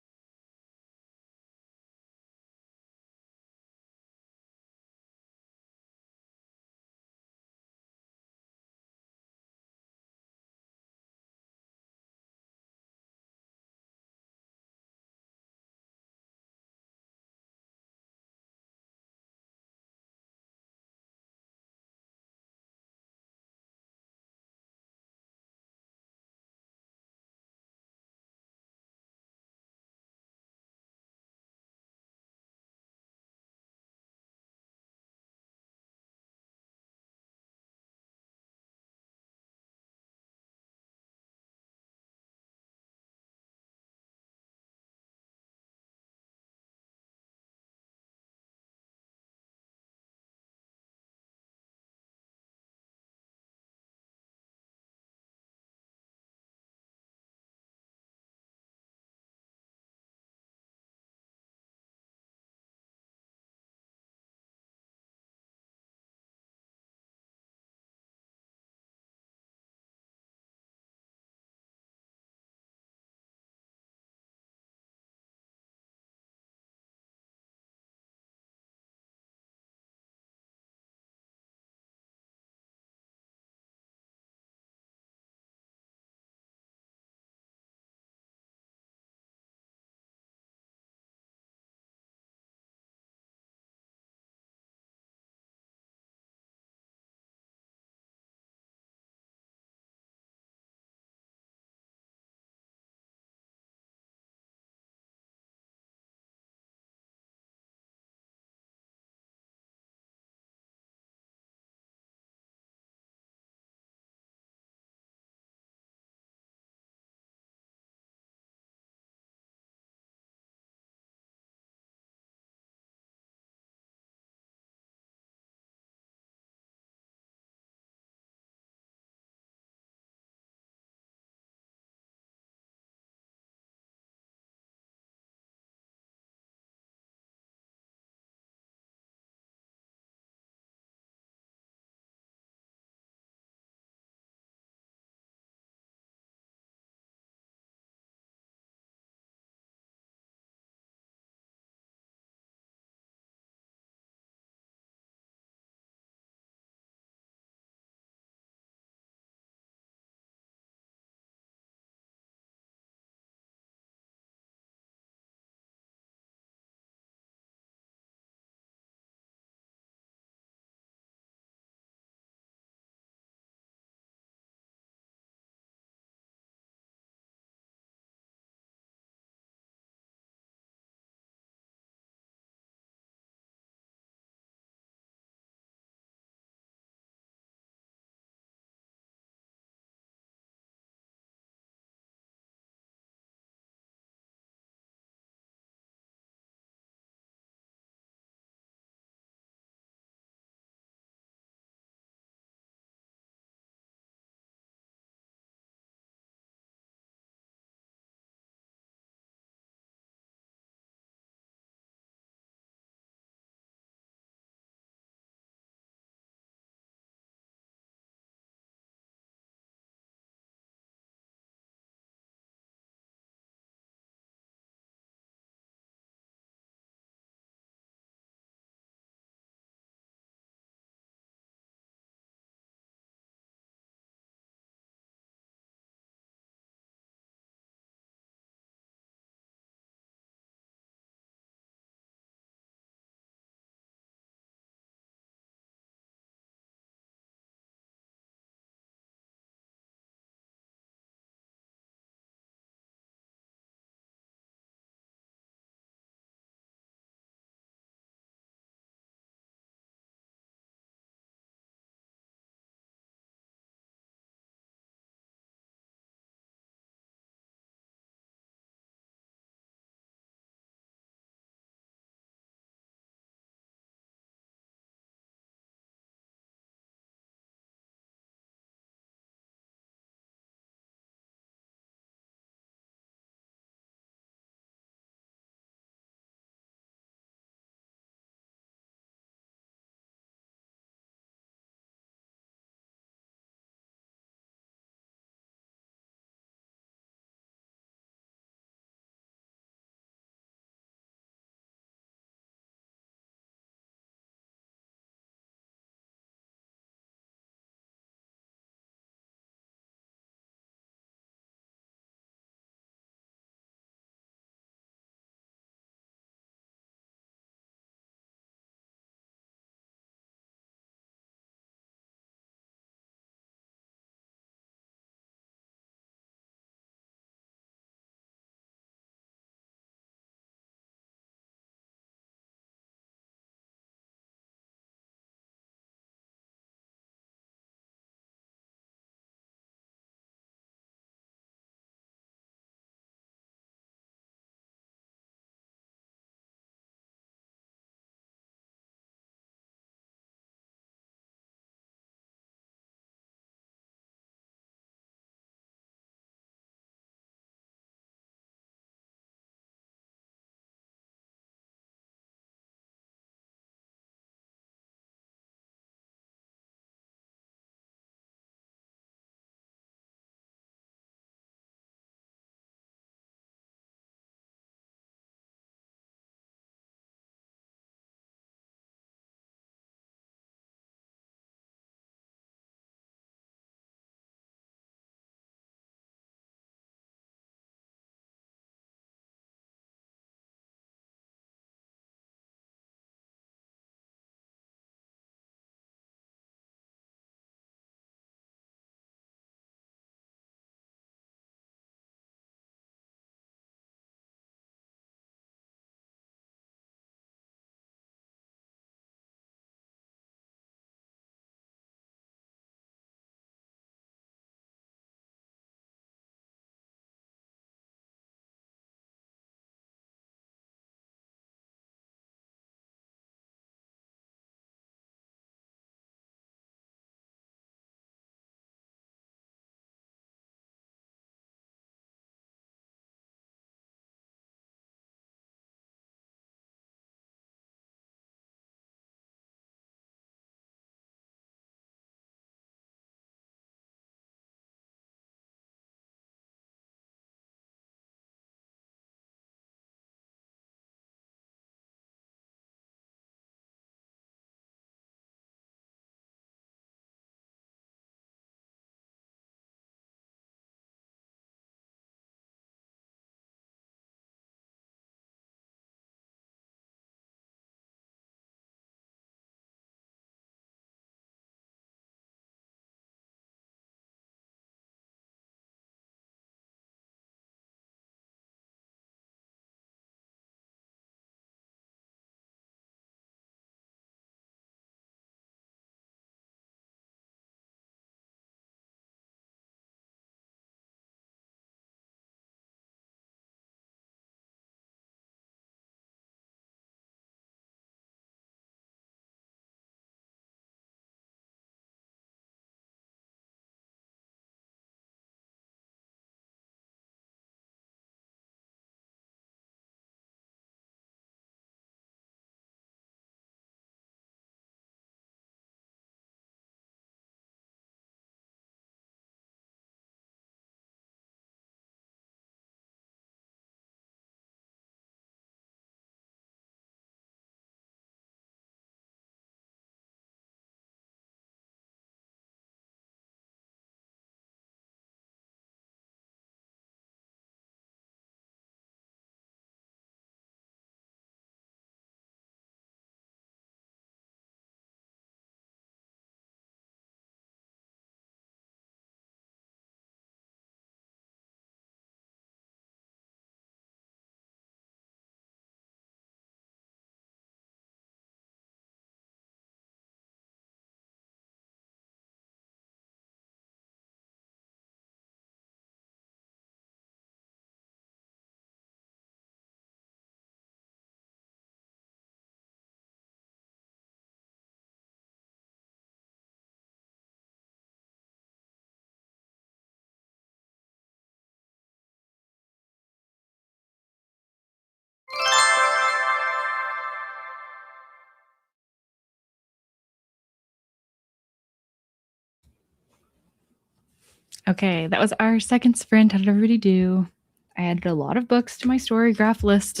Okay, that was our second sprint. How did everybody do? I added a lot of books to my story graph list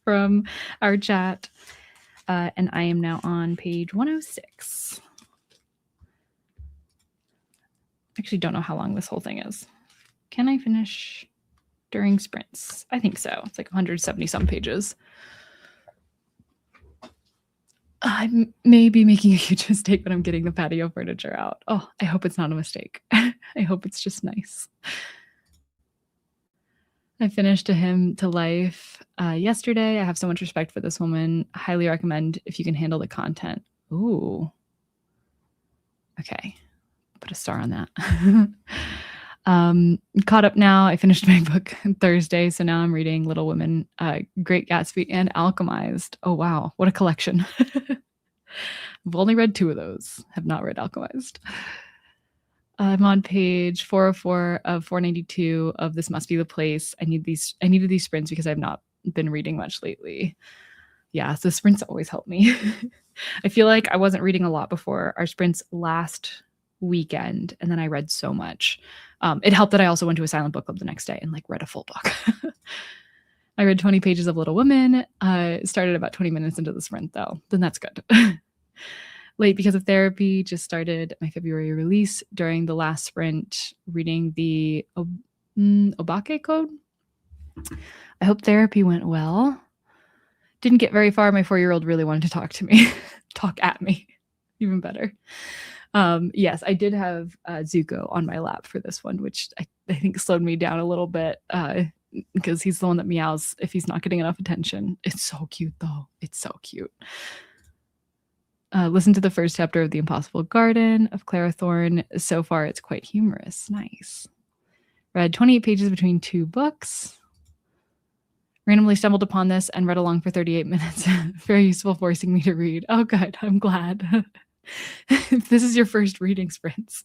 from our chat. And I am now on page 106. Actually, don't know how long this whole thing is. Can I finish during sprints? I think so. It's like 170 some pages. I may be making a huge mistake when I'm getting the patio furniture out. Oh, I hope it's not a mistake. I hope it's just nice. I finished A Hymn to Life yesterday. I have so much respect for this woman. Highly recommend if you can handle the content. Ooh. Okay. Put a star on that. Caught up now. I finished my book on Thursday, so now I'm reading Little Women, Great Gatsby, and Alchemized. Oh, wow. What a collection. I've only read 2 of those. Have not read Alchemized. I'm on page 404 of 492 of This Must Be the Place. I needed these sprints because I've not been reading much lately. Yeah, so sprints always help me. I feel like I wasn't reading a lot before our sprints last weekend, and then I read so much. It helped that I also went to a silent book club the next day and like read a full book. I read 20 pages of Little Women. Started about 20 minutes into the sprint though. Then that's good. Late because of therapy. Just started my February release during the last sprint, reading the Obake Code. I hope therapy went well. Didn't get very far. My 4-year-old really wanted to talk to me, talk at me, even better. Yes, I did have Zuko on my lap for this one, which I think slowed me down a little bit because he's the one that meows if he's not getting enough attention. It's so cute, though. It's so cute. Listen to the first chapter of The Impossible Garden of Clara Thorne. So far, it's quite humorous. Nice. Read 28 pages between 2 books. Randomly stumbled upon this and read along for 38 minutes. Very useful, forcing me to read. Oh, good. I'm glad. If this is your first reading sprints,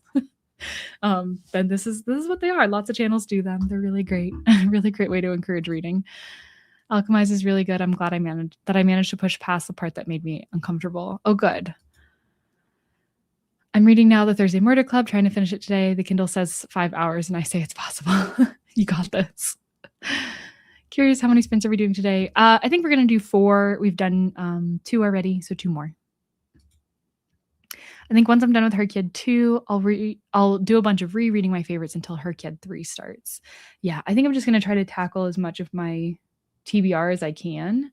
then this is what they are. Lots of channels do them. They're really great. Really great way to encourage reading. Alchemize is really good. I'm glad I managed to push past the part that made me uncomfortable. Oh, good. I'm reading now The Thursday Murder Club, trying to finish it today. The Kindle says 5 hours, and I say it's possible. You got this. Curious, how many sprints are we doing today? I think we're going to do 4. We've done 2 already, so 2 more. I think once I'm done with Her Kid 2, I'll do a bunch of rereading my favorites until Her Kid 3 starts. Yeah, I think I'm just going to try to tackle as much of my TBR as I can.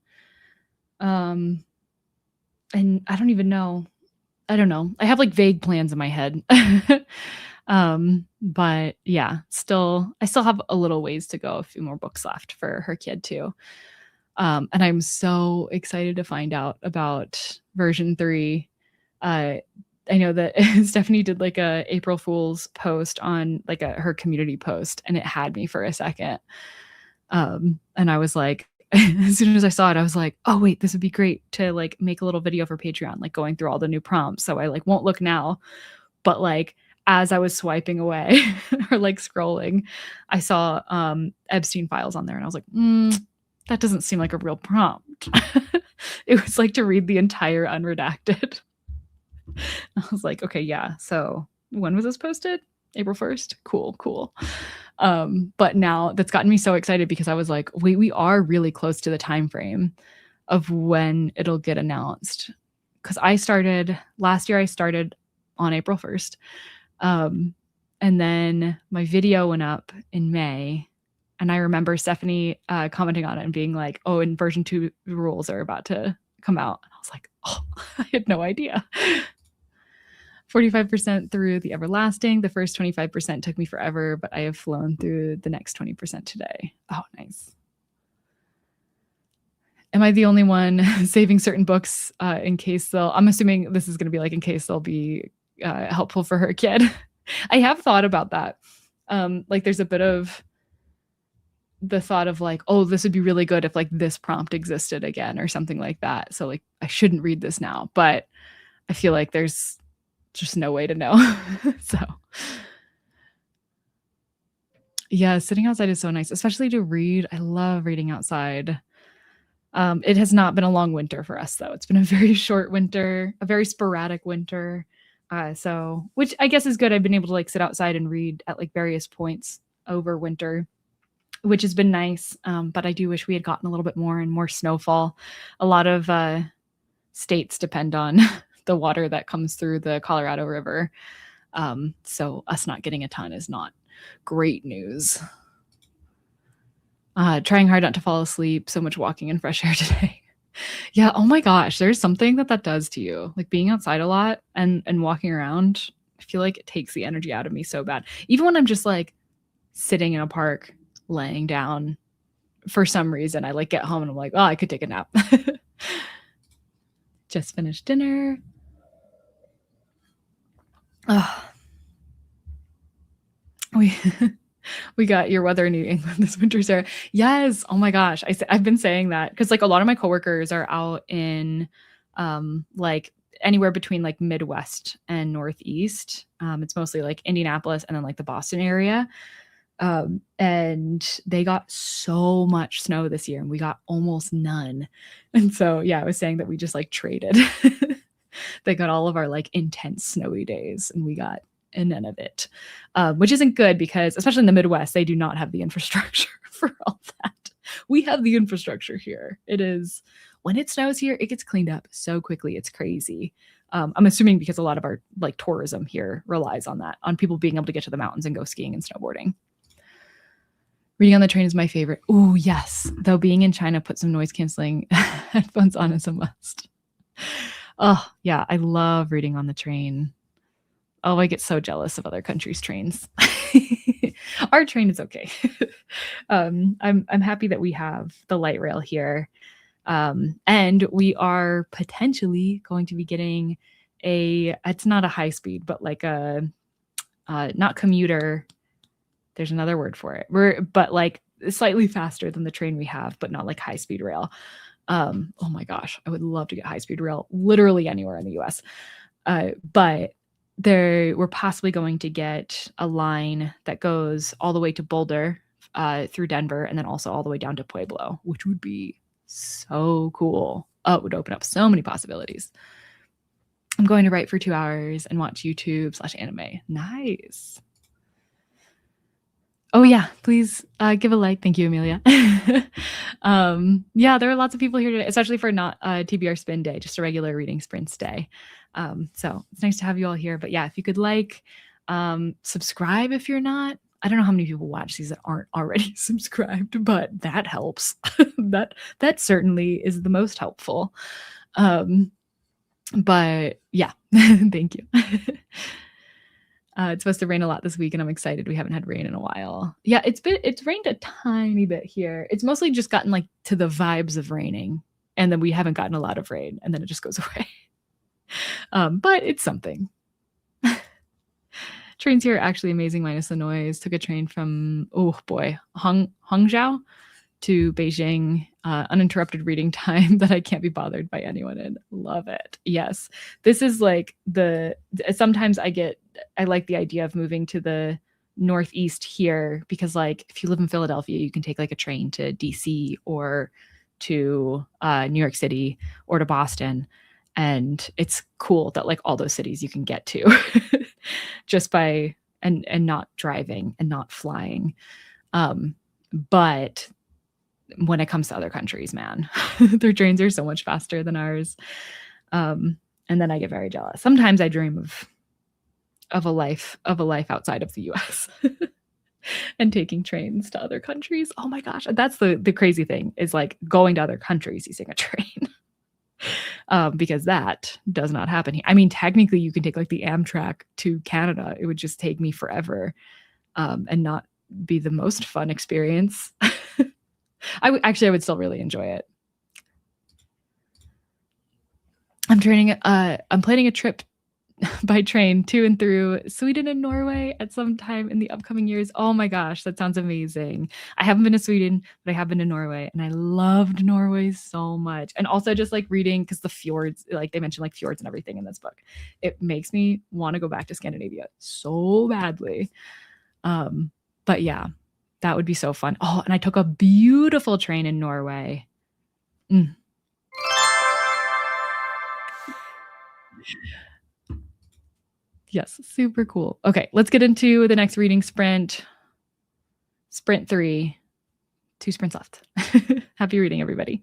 And I don't even know. I don't know. I have like vague plans in my head. But yeah, I still have a little ways to go, a few more books left for Her Kid too. And I'm so excited to find out about version 3. I know that Stephanie did like a April Fool's post on like her community post, and it had me for a second. And I was like, as soon as I saw it, I was like, oh wait, this would be great to like make a little video for Patreon, like going through all the new prompts. So I like won't look now, but like as I was swiping away or like scrolling, I saw Epstein files on there, and I was like, that doesn't seem like a real prompt. It was like to read the entire unredacted. I was like, okay, yeah. So when was this posted? April 1st? Cool. But now that's gotten me so excited because I was like, wait, we are really close to the time frame of when it'll get announced. Because last year I started on April 1st. And then my video went up in May. And I remember Stephanie commenting on it and being like, oh, and version 2 rules are about to come out. And I was like, oh, I had no idea. 45% through The Everlasting. The first 25% took me forever, but I have flown through the next 20% today. Oh, nice. Am I the only one saving certain books in case I'm assuming this is going to be like in case they'll be helpful for Her Kid. I have thought about that. Like there's a bit of the thought of like, oh, this would be really good if like this prompt existed again or something like that. So like I shouldn't read this now, but I feel like there's just no way to know. So yeah, sitting outside is so nice, especially to read. I love reading outside. It has not been a long winter for us though. It's been a very short winter, a very sporadic winter. So, which I guess is good. I've been able to like sit outside and read at like various points over winter, which has been nice. But I do wish we had gotten a little bit more and more snowfall. A lot of states depend on the water that comes through the Colorado River. So us not getting a ton is not great news. Trying hard not to fall asleep. So much walking in fresh air today. Yeah. Oh my gosh. There's something that does to you. Like being outside a lot and walking around. I feel like it takes the energy out of me so bad. Even when I'm just like sitting in a park, laying down, for some reason, I like get home and I'm like, oh, I could take a nap. Just finished dinner. Oh, we got your weather in New England this winter, Sarah. Yes. Oh my gosh. I've been saying that because like a lot of my coworkers are out in like anywhere between like Midwest and Northeast. It's mostly like Indianapolis and then like the Boston area. And they got so much snow this year and we got almost none. And so, yeah, I was saying that we just like traded. They got all of our like intense snowy days and we got none of it, which isn't good because especially in the Midwest, they do not have the infrastructure for all that. We have the infrastructure here. It is when it snows here, it gets cleaned up so quickly. It's crazy. I'm assuming because a lot of our like tourism here relies on that, on people being able to get to the mountains and go skiing and snowboarding. Reading on the train is my favorite. Oh, yes. Though being in China, put some noise canceling headphones on as a must. Oh, yeah. I love reading on the train. Oh, I get so jealous of other countries' trains. Our train is okay. I'm happy that we have the light rail here. And we are potentially going to be getting it's not a high speed, but like a, not commuter, there's another word for it. But like slightly faster than the train we have, but not like high speed rail. Oh my gosh, I would love to get high speed rail literally anywhere in the US. But we're possibly going to get a line that goes all the way to Boulder, through Denver, and then also all the way down to Pueblo, which would be so cool. Oh, it would open up so many possibilities. I'm going to write for 2 hours and watch YouTube/anime. Nice. Oh yeah, please give a like. Thank you, Amelia. Yeah, there are lots of people here today, especially for not TBR Spin Day, just a regular reading sprints day. So it's nice to have you all here. But yeah, if you could like, subscribe if you're not. I don't know how many people watch these that aren't already subscribed, but that helps. that certainly is the most helpful. But yeah, thank you. It's supposed to rain a lot this week, and I'm excited. We haven't had rain in a while. Yeah, it's rained a tiny bit here. It's mostly just gotten like to the vibes of raining, and then we haven't gotten a lot of rain, and then it just goes away. But it's something. Trains here are actually amazing minus the noise. Took a train from Hangzhou to Beijing, uninterrupted reading time that I can't be bothered by anyone in. Love it. Yes. This is like sometimes I like the idea of moving to the Northeast here because like if you live in Philadelphia, you can take like a train to DC or to New York City or to Boston. And it's cool that like all those cities you can get to just by and not driving and not flying. But when it comes to other countries, man, their trains are so much faster than ours. And then I get very jealous. Sometimes I dream of a life outside of the US and taking trains to other countries. Oh my gosh. That's the crazy thing is like going to other countries using a train. Because that does not happen here. I mean, technically you can take like the Amtrak to Canada. It would just take me forever, and not be the most fun experience. I would still really enjoy it. I'm planning a trip by train to and through Sweden and Norway at some time in the upcoming years. Oh my gosh, that sounds amazing. I haven't been to Sweden, but I have been to Norway and I loved Norway so much. And also just like reading, because the fjords, like they mentioned like fjords and everything in this book, it makes me want to go back to Scandinavia so badly. But yeah, that would be so fun. Oh, and I took a beautiful train in Norway. Yes, super cool. Okay, let's get into the next reading sprint. Sprint 3. 2 sprints left. Happy reading, everybody.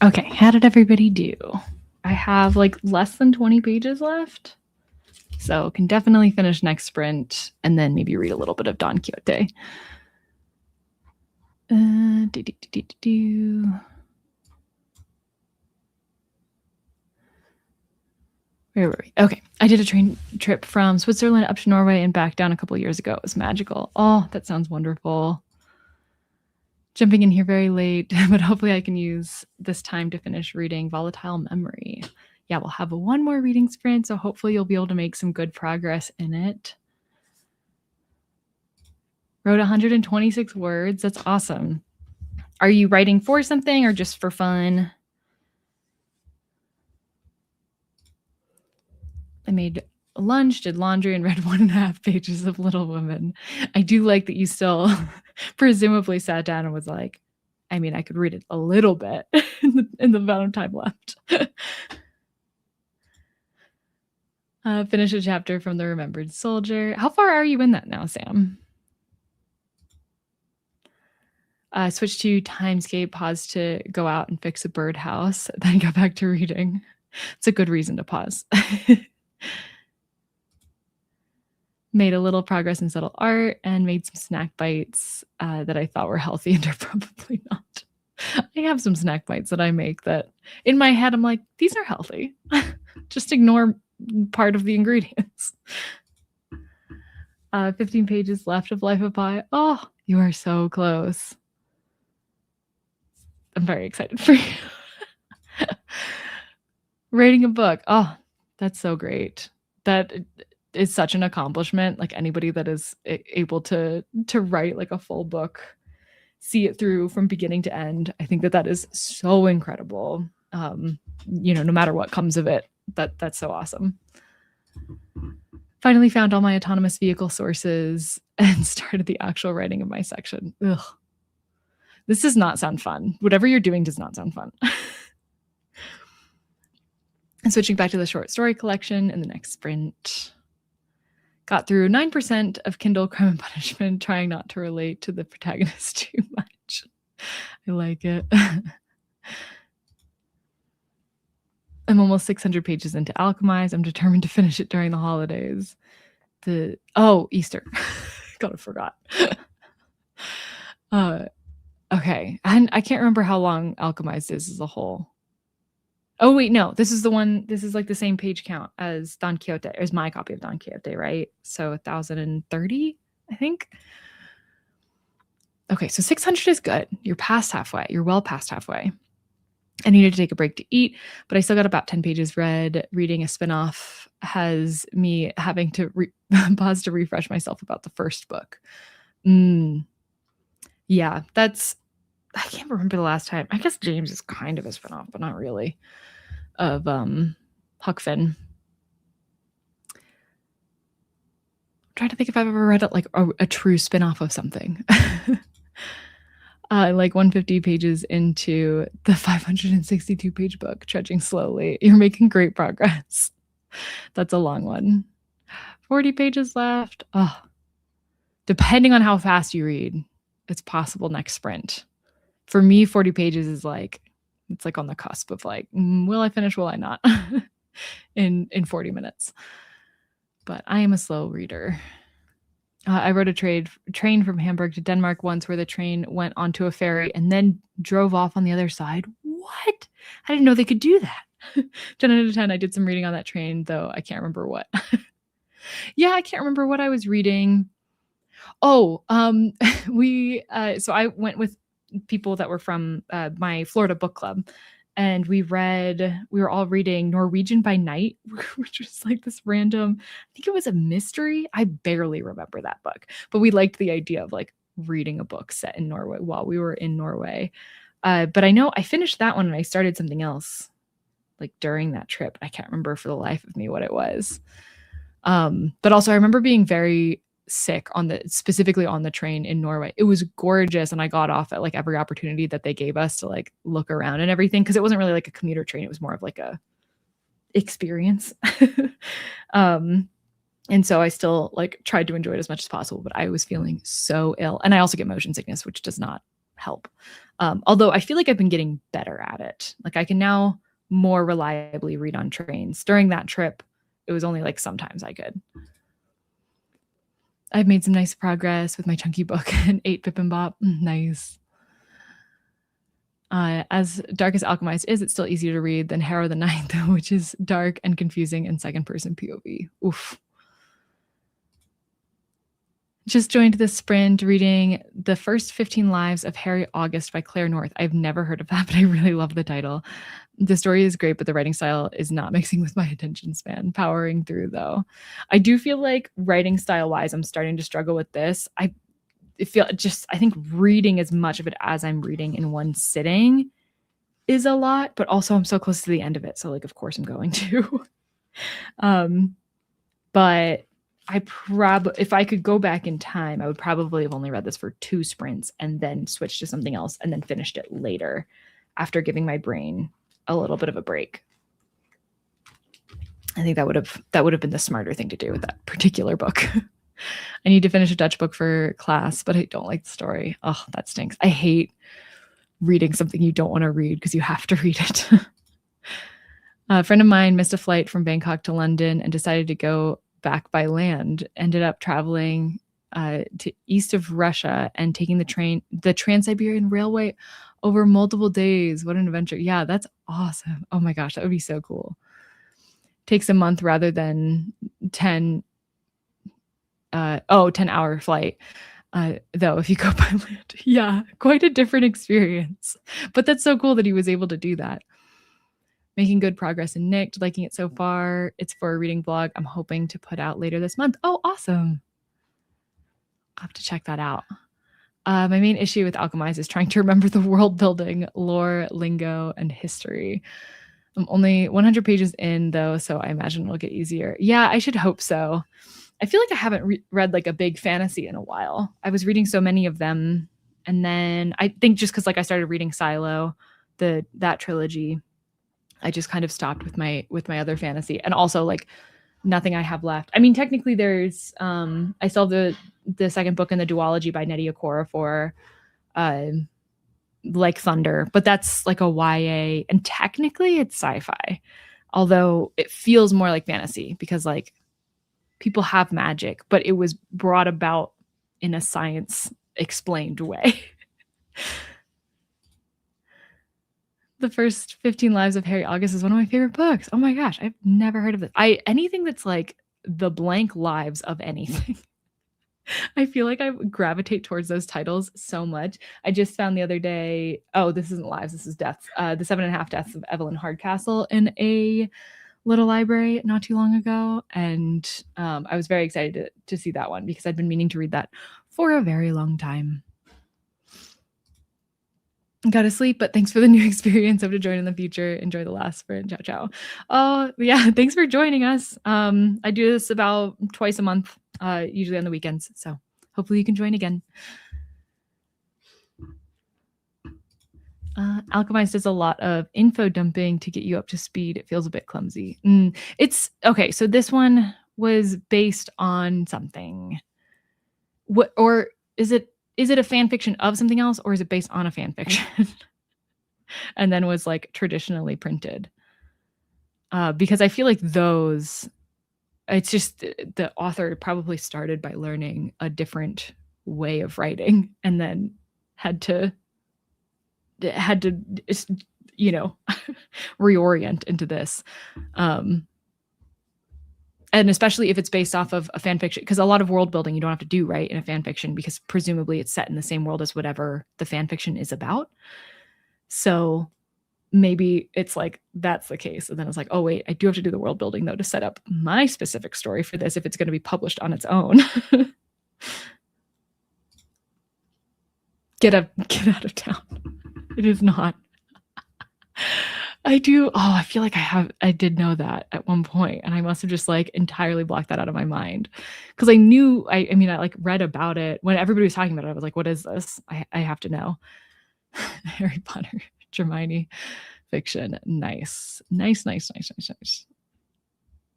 Okay, how did everybody do? I have like less than 20 pages left. So can definitely finish next sprint and then maybe read a little bit of Don Quixote. Where were we? Okay. I did a train trip from Switzerland up to Norway and back down a couple years ago. It was magical. Oh, that sounds wonderful. Jumping in here very late, but hopefully I can use this time to finish reading Volatile Memory. Yeah, we'll have one more reading sprint, so hopefully you'll be able to make some good progress in it. Wrote 126 words. That's awesome. Are you writing for something or just for fun? I made lunch, did laundry, and read 1.5 pages of Little Women. I do like that you still presumably sat down and was like, I mean, I could read it a little bit in the amount of time left. Finish a chapter from The Remembered Soldier. How far are you in that now, Sam? Switch to Timescape, pause to go out and fix a birdhouse, then go back to reading. It's a good reason to pause. Made a little progress in subtle art and made some snack bites that I thought were healthy and are probably not. I have some snack bites that I make that in my head I'm like, these are healthy. Just ignore part of the ingredients. 15 pages left of Life of Pi. Oh, you are so close. I'm very excited for you. Writing a book. Oh, that's so great. That is such an accomplishment. Like anybody that is able to write like a full book, see it through from beginning to end. I think that is so incredible. No matter what comes of it, that's so awesome. Finally found all my autonomous vehicle sources and started the actual writing of my section. Ugh. This does not sound fun. Whatever you're doing does not sound fun. And switching back to the short story collection in the next sprint. Got through 9% of Kindle Crime and Punishment, trying not to relate to the protagonist too much. I like it. I'm almost 600 pages into Alchemize. I'm determined to finish it during the holidays. Easter. God, I forgot. Okay. And I can't remember how long Alchemize is as a whole. Oh, wait, no. This is the one. This is like the same page count as Don Quixote. As my copy of Don Quixote, right? So 1,030, I think. Okay, so 600 is good. You're past halfway. You're well past halfway. I needed to take a break to eat, but I still got about 10 pages read. Reading a spinoff has me having to pause to refresh myself about the first book. Yeah, I can't remember the last time. I guess James is kind of a spinoff, but not really, of Huck Finn. I'm trying to think if I've ever read like a true spinoff of something. Like 150 pages into the 562 page book, trudging slowly. You're making great progress. That's a long one. 40 pages left. Oh, depending on how fast you read, it's possible next sprint. For me, 40 pages is like, it's like on the cusp of like, will I finish? Will I not? in 40 minutes. But I am a slow reader. I rode a train from Hamburg to Denmark once where the train went onto a ferry and then drove off on the other side. What? I didn't know they could do that. 10 out of 10. I did some reading on that train, though I can't remember what. Yeah, I can't remember what I was reading. Oh, so I went with people that were from my Florida book club. And we were all reading Norwegian by Night, which was like this random, I think it was a mystery. I barely remember that book, but we liked the idea of like reading a book set in Norway while we were in Norway. But I know I finished that one and I started something else like during that trip. I can't remember for the life of me what it was. But also I remember being very sick specifically on the train in Norway. It was gorgeous. And I got off at like every opportunity that they gave us to like look around and everything. Cause it wasn't really like a commuter train. It was more of like a experience. And so I still like tried to enjoy it as much as possible, but I was feeling so ill. And I also get motion sickness, which does not help. Although I feel like I've been getting better at it. Like I can now more reliably read on trains. During that trip, it was only like sometimes I could. I've made some nice progress with my chunky book and 8 Pip and Bop. Nice. As dark as Alchemized is, it's still easier to read than Harrow the Ninth, which is dark and confusing in second person POV. Oof. Just joined the sprint reading the first 15 lives of Harry August by Claire North. I've never heard of that, but I really love the title. The story is great, but the writing style is not mixing with my attention span. Powering through, though. I do feel like writing style-wise, I'm starting to struggle with this. I think reading as much of it as I'm reading in one sitting is a lot, but also I'm so close to the end of it. So like, of course I'm going to. But if I could go back in time, I would probably have only read this for 2 sprints and then switched to something else and then finished it later after giving my brain a little bit of a break. I think that would have been the smarter thing to do with that particular book. I need to finish a Dutch book for class, but I don't like the story. Oh, that stinks. I hate reading something you don't want to read because you have to read it. A friend of mine missed a flight from Bangkok to London and decided to go back by land. Ended up traveling to east of Russia and taking the Trans-Siberian Railway over multiple days. What an adventure. Yeah, that's awesome. Oh my gosh, that would be so cool. Takes a month rather than 10-hour flight. Though, if you go by land. Yeah, quite a different experience. But that's so cool that he was able to do that. Making good progress in Nicked, liking it so far. It's for a reading blog I'm hoping to put out later this month. Oh, awesome. I'll have to check that out. My main issue with Alchemize is trying to remember the world building, lore, lingo, and history. I'm only 100 pages in, though, so I imagine it'll get easier. Yeah, I should hope so. I feel like I haven't read like a big fantasy in a while. I was reading so many of them, and then I think just because like I started reading Silo, that trilogy, I just kind of stopped with my other fantasy, and also like nothing I have left. I mean, technically, there's I still have the second book in the duology by Nnedi Okorafor, like Thunder, but that's like a YA, and technically it's sci-fi, although it feels more like fantasy because like people have magic, but it was brought about in a science explained way. The first 15 lives of Harry August is one of my favorite books. Oh my gosh, I've never heard of it. Anything that's like the blank lives of anything. I feel like I gravitate towards those titles so much. I just found the other day, this isn't lives, this is deaths. The 7.5 Deaths of Evelyn Hardcastle in a little library not too long ago. And I was very excited to see that one because I'd been meaning to read that for a very long time. Got to sleep, but thanks for the new experience. Hope to join in the future. Enjoy the last sprint. Ciao, ciao. Oh, yeah. Thanks for joining us. I do this about twice a month, usually on the weekends. So hopefully you can join again. Alchemized does a lot of info dumping to get you up to speed. It feels a bit clumsy. It's okay. So this one was based on something. What, or is it a fan fiction of something else, or is it based on a fan fiction and then was like traditionally printed? Because I feel like those, it's just the author probably started by learning a different way of writing and then had to reorient into this. And especially if it's based off of a fan fiction, because a lot of world building you don't have to do, right, in a fan fiction, because presumably it's set in the same world as whatever the fan fiction is about. So maybe it's like that's the case. And then it's like, oh wait, I do have to do the world building though to set up my specific story for this if it's going to be published on its own. Get out of town. It is not. I do. Oh, I feel like I did know that at one point, and I must have just like entirely blocked that out of my mind because I knew. I like read about it when everybody was talking about it. I was like, "What is this? I have to know." Harry Potter, Hermione, fiction, nice.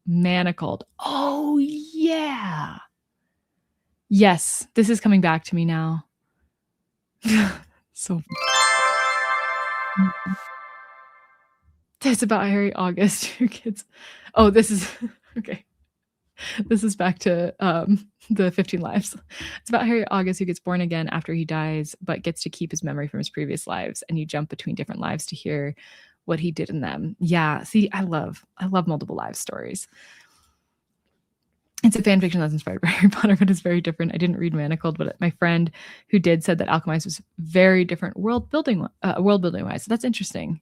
Manacled. Oh yeah. Yes, this is coming back to me now. So it's about Harry August who gets oh, this is okay. This is back to, the 15 Lives. It's about Harry August who gets born again after he dies, but gets to keep his memory from his previous lives, and you jump between different lives to hear what he did in them. Yeah, see, I love multiple lives stories. It's a fan fiction that's inspired by Harry Potter, but it's very different. I didn't read Manacled, but my friend who did said that Alchemist was very different world building wise. So that's interesting.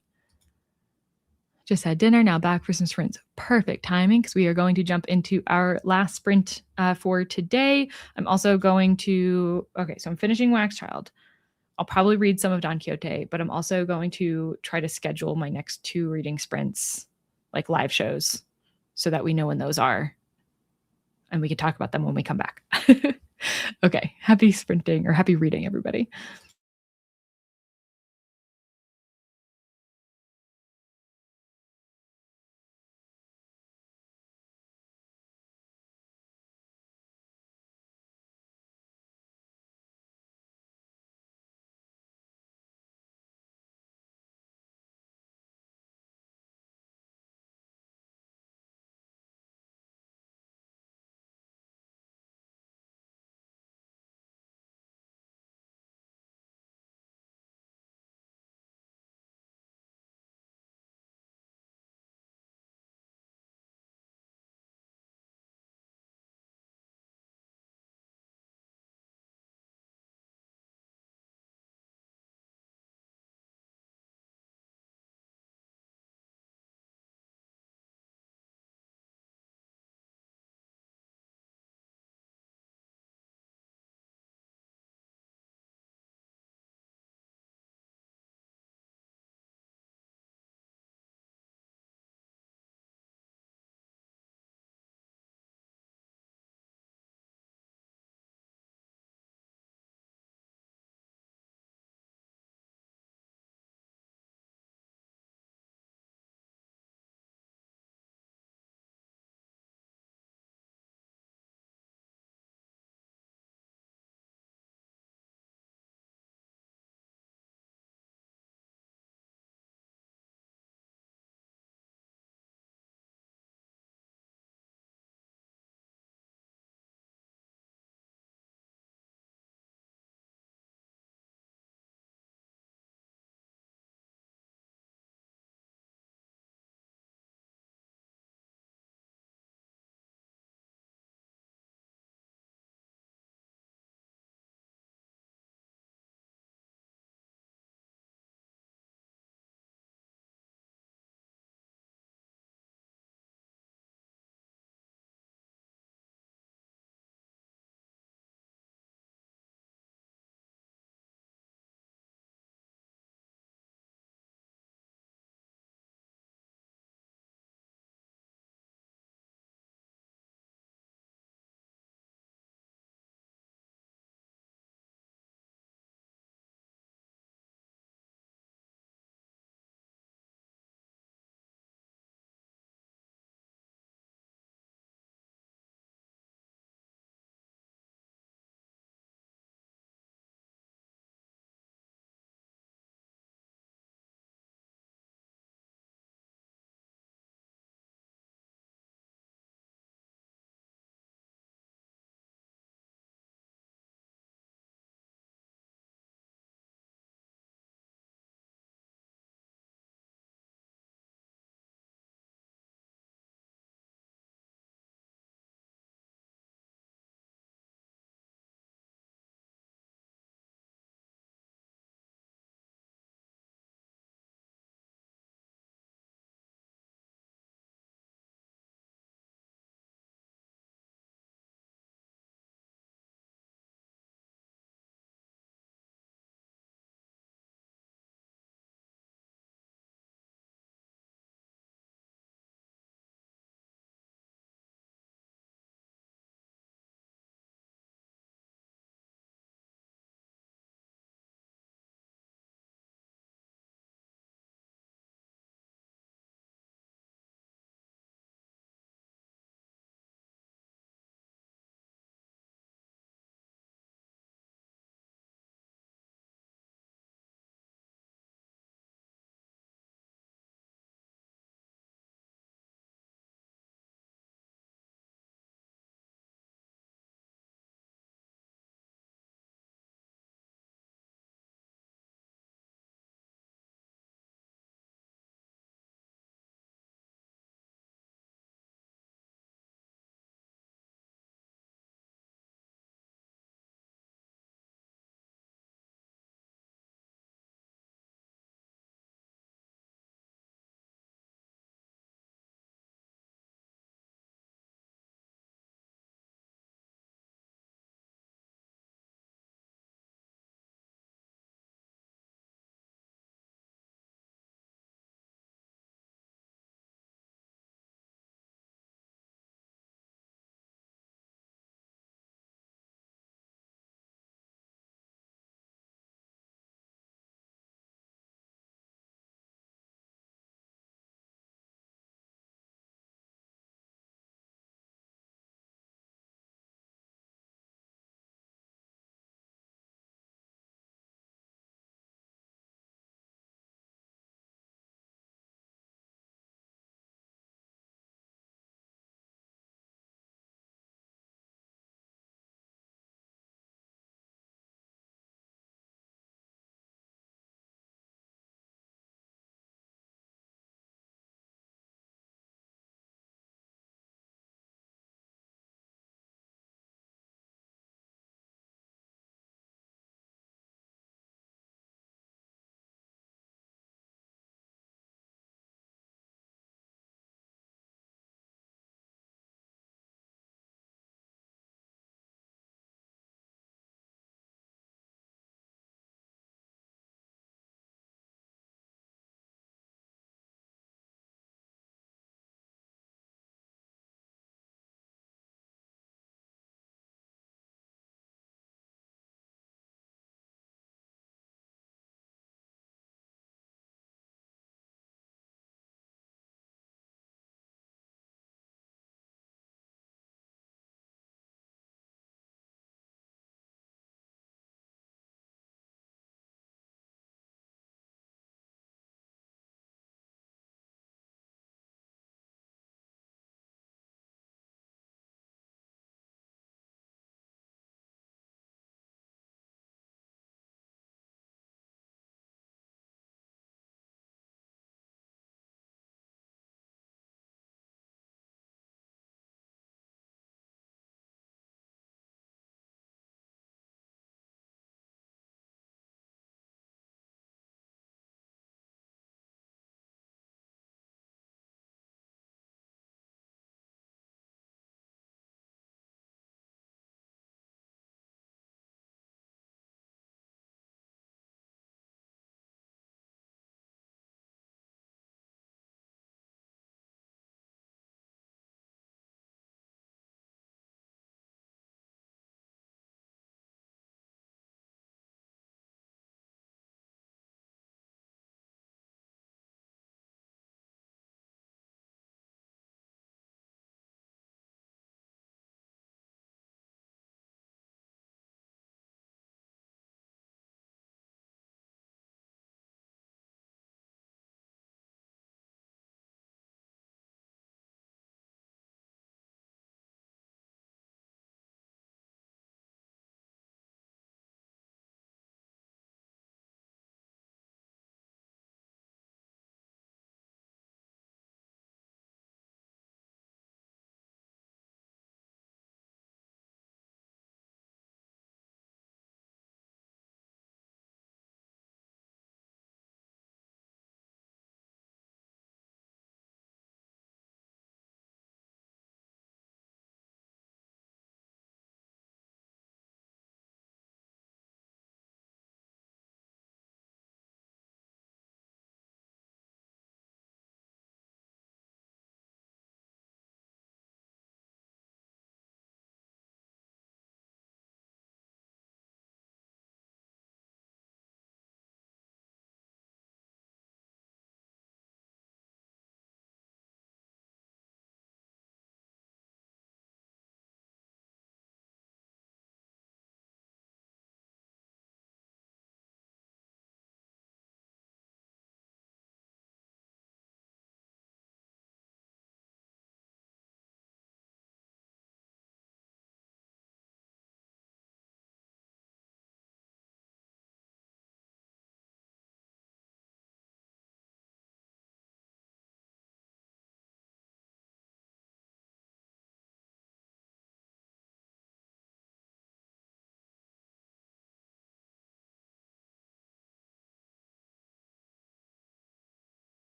Just had dinner, now back for some sprints. Perfect timing because we are going to jump into our last sprint for today. I'm also going to, okay, so I'm finishing Wax Child. I'll probably read some of Don Quixote, but I'm also going to try to schedule my next 2 reading sprints, like live shows, so that we know when those are and we can talk about them when we come back. Okay, happy sprinting or happy reading, everybody.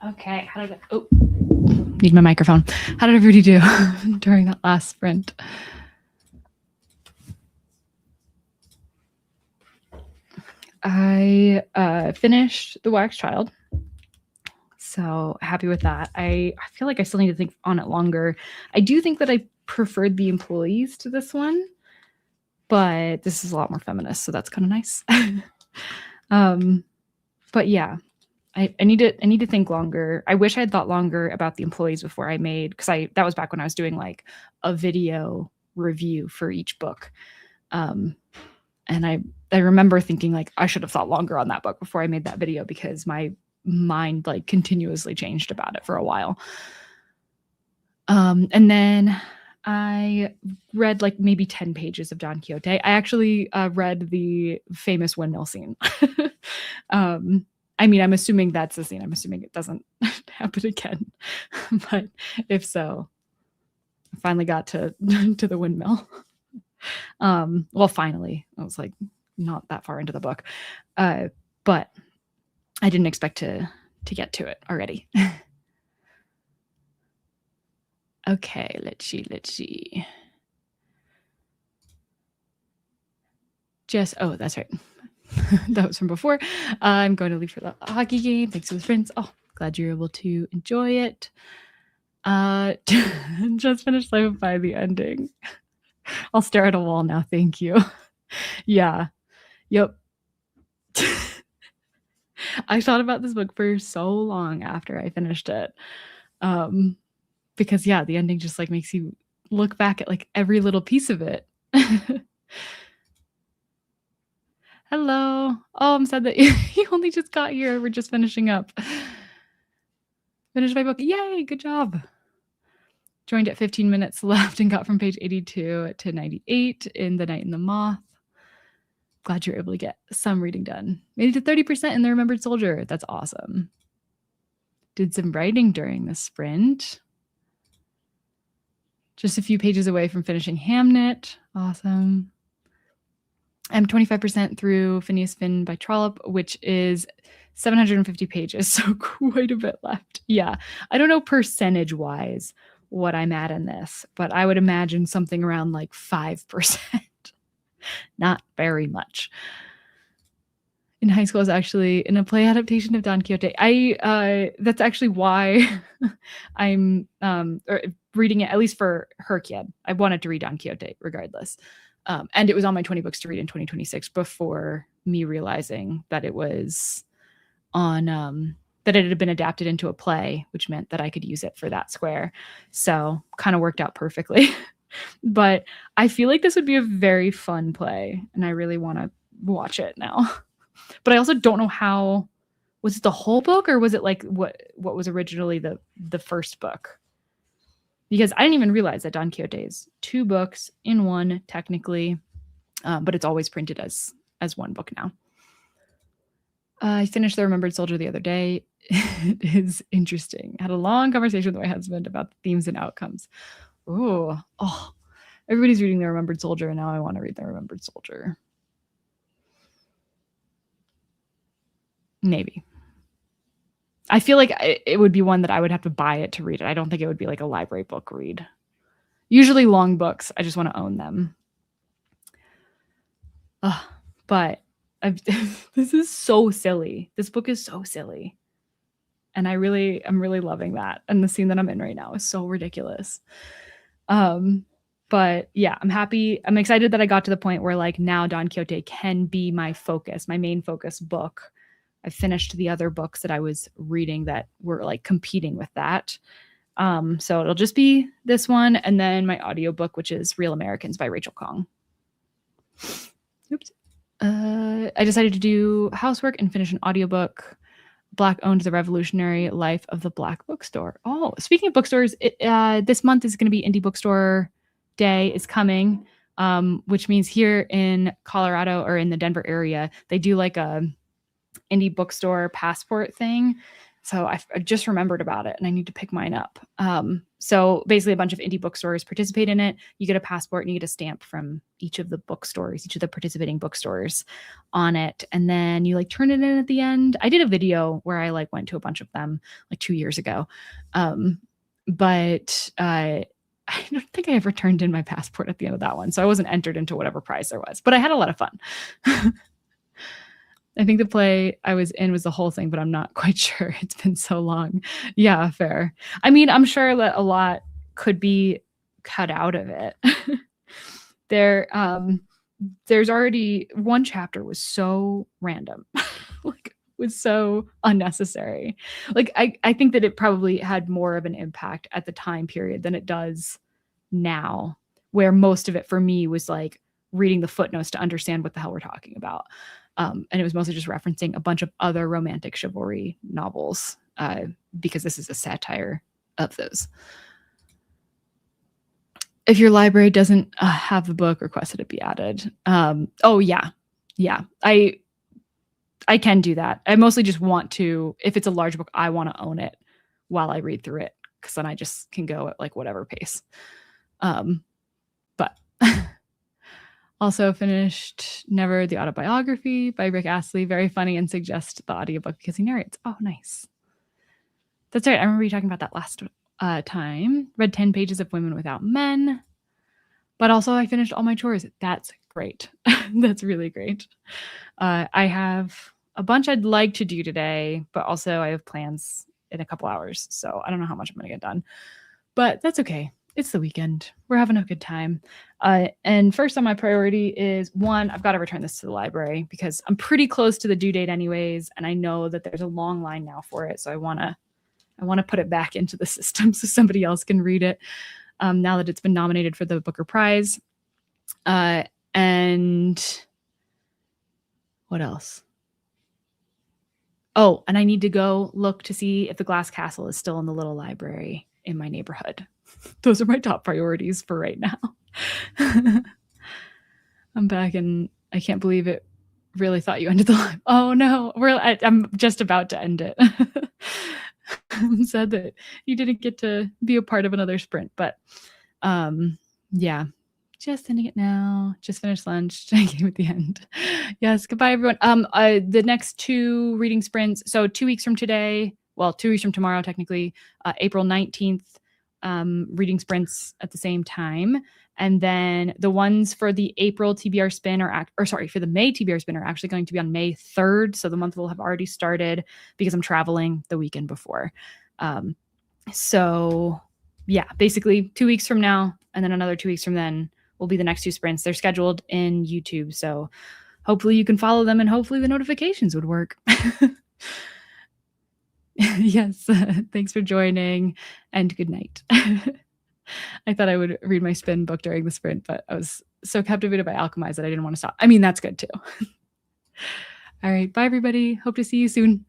Okay, need my microphone. How did everybody do during that last sprint? I finished The Wax Child. So happy with that. I feel like I still need to think on it longer. I do think that I preferred The Employees to this one, but this is a lot more feminist, so that's kind of nice. But yeah, I need to think longer. I wish I had thought longer about The Employees before I made, because that was back when I was doing like a video review for each book. And I remember thinking like I should have thought longer on that book before I made that video, because my mind like continuously changed about it for a while. And then I read like maybe 10 pages of Don Quixote. I actually read the famous windmill scene. I mean, I'm assuming that's the scene. I'm assuming it doesn't happen again. But if so, I finally got to the windmill. Well, finally, I was like not that far into the book. But I didn't expect to get to it already. Okay, let's see. Oh, that's right. That was from before. I'm going to leave for the hockey game. Thanks for the sprints. Oh, glad you're able to enjoy it. Just finished Life by the ending. I'll stare at a wall now. Thank you. Yeah. Yep. I thought about this book for so long after I finished it. Because yeah, the ending just like makes you look back at like every little piece of it. Hello. Oh, I'm sad that you only just got here. We're just finishing up. Finished my book. Yay, good job. Joined at 15 minutes left and got from page 82 to 98 in The Night and the Moth. Glad you're able to get some reading done. Made it to 30% in The Remembered Soldier. That's awesome. Did some writing during the sprint. Just a few pages away from finishing Hamnet. Awesome. I'm 25% through Phineas Finn by Trollope, which is 750 pages, so quite a bit left. Yeah, I don't know percentage-wise what I'm at in this, but I would imagine something around like 5%. Not very much. In high school, I was actually in a play adaptation of Don Quixote. That's actually why I'm reading it, at least for her kid. I wanted to read Don Quixote regardless. And it was on my 20 books to read in 2026 before me realizing that it was on, that it had been adapted into a play, which meant that I could use it for that square. So kind of worked out perfectly. But I feel like this would be a very fun play, and I really want to watch it now. But I also don't know how, was it the whole book or was it like what was originally the first book? Because I didn't even realize that Don Quixote is 2 books in one, technically, but it's always printed as one book now. I finished The Remembered Soldier the other day. It is interesting. I had a long conversation with my husband about the themes and outcomes. Oh, everybody's reading The Remembered Soldier, and now I want to read The Remembered Soldier. Maybe. I feel like it would be one that I would have to buy it to read it. I don't think it would be like a library book read. Usually long books, I just want to own them. But this is so silly. This book is so silly. And I'm really loving that. And the scene that I'm in right now is so ridiculous. But yeah, I'm happy. I'm excited that I got to the point where like now Don Quixote can be my focus, my main focus book. I finished the other books that I was reading that were like competing with that. So it'll just be this one and then my audiobook, which is Real Americans by Rachel Kong. Oops. I decided to do housework and finish an audiobook. Black Owned: The Revolutionary Life of the Black Bookstore. Oh, speaking of bookstores, this month is going to be Indie Bookstore Day is coming, which means here in Colorado or in the Denver area, they do like a indie bookstore passport thing. So I just remembered about it and I need to pick mine up. So basically a bunch of indie bookstores participate in it. You get a passport and you get a stamp from each of the bookstores, each of the participating bookstores on it. And then you like turn it in at the end. I did a video where I like went to a bunch of them like 2 years ago. But I don't think I ever turned in my passport at the end of that one. So I wasn't entered into whatever prize there was, but I had a lot of fun. I think the play I was in was the whole thing, but I'm not quite sure. It's been so long. Yeah, fair. I mean, I'm sure that a lot could be cut out of it. There's already one chapter was so random, like was so unnecessary. Like I think that it probably had more of an impact at the time period than it does now, where most of it for me was like reading the footnotes to understand what the hell we're talking about. And it was mostly just referencing a bunch of other romantic chivalry novels, because this is a satire of those. If your library doesn't have the book, request that it be added. Oh yeah. I can do that. I mostly just want to, if it's a large book, I want to own it while I read through it, because then I just can go at like whatever pace. But also finished Never, the Autobiography by Rick Astley. Very funny, and suggest the audiobook because he narrates. Oh, nice. That's right. I remember you talking about that last time. Read 10 pages of Women Without Men. But also I finished all my chores. That's great. That's really great. I have a bunch I'd like to do today, but also I have plans in a couple hours. So I don't know how much I'm going to get done. But that's okay. It's the weekend. We're having a good time. And first on my priority is, one, I've got to return this to the library because I'm pretty close to the due date anyways. And I know that there's a long line now for it. So I want to put it back into the system so somebody else can read it, now that it's been nominated for the Booker Prize. And what else? Oh, and I need to go look to see if the Glass Castle is still in the little library in my neighborhood. Those are my top priorities for right now. I'm back and I can't believe it. Really thought you ended the live. Oh no, I'm just about to end it. I'm sad that you didn't get to be a part of another sprint, but yeah, just ending it now. Just finished lunch. Game at the end. Yes, goodbye everyone. The next 2 reading sprints. So 2 weeks from today, well, 2 weeks from tomorrow, technically, April 19th, reading sprints at the same time. And then the ones for the April TBR Spin for the May TBR Spin are actually going to be on May 3rd. So the month will have already started because I'm traveling the weekend before. So yeah, basically 2 weeks from now and then another 2 weeks from then will be the next 2 sprints. They're scheduled in YouTube. So hopefully you can follow them and hopefully the notifications would work. Yes. Thanks for joining and good night. I thought I would read my spin book during the sprint, but I was so captivated by Alchemize that I didn't want to stop. I mean, that's good too. All right. Bye, everybody. Hope to see you soon.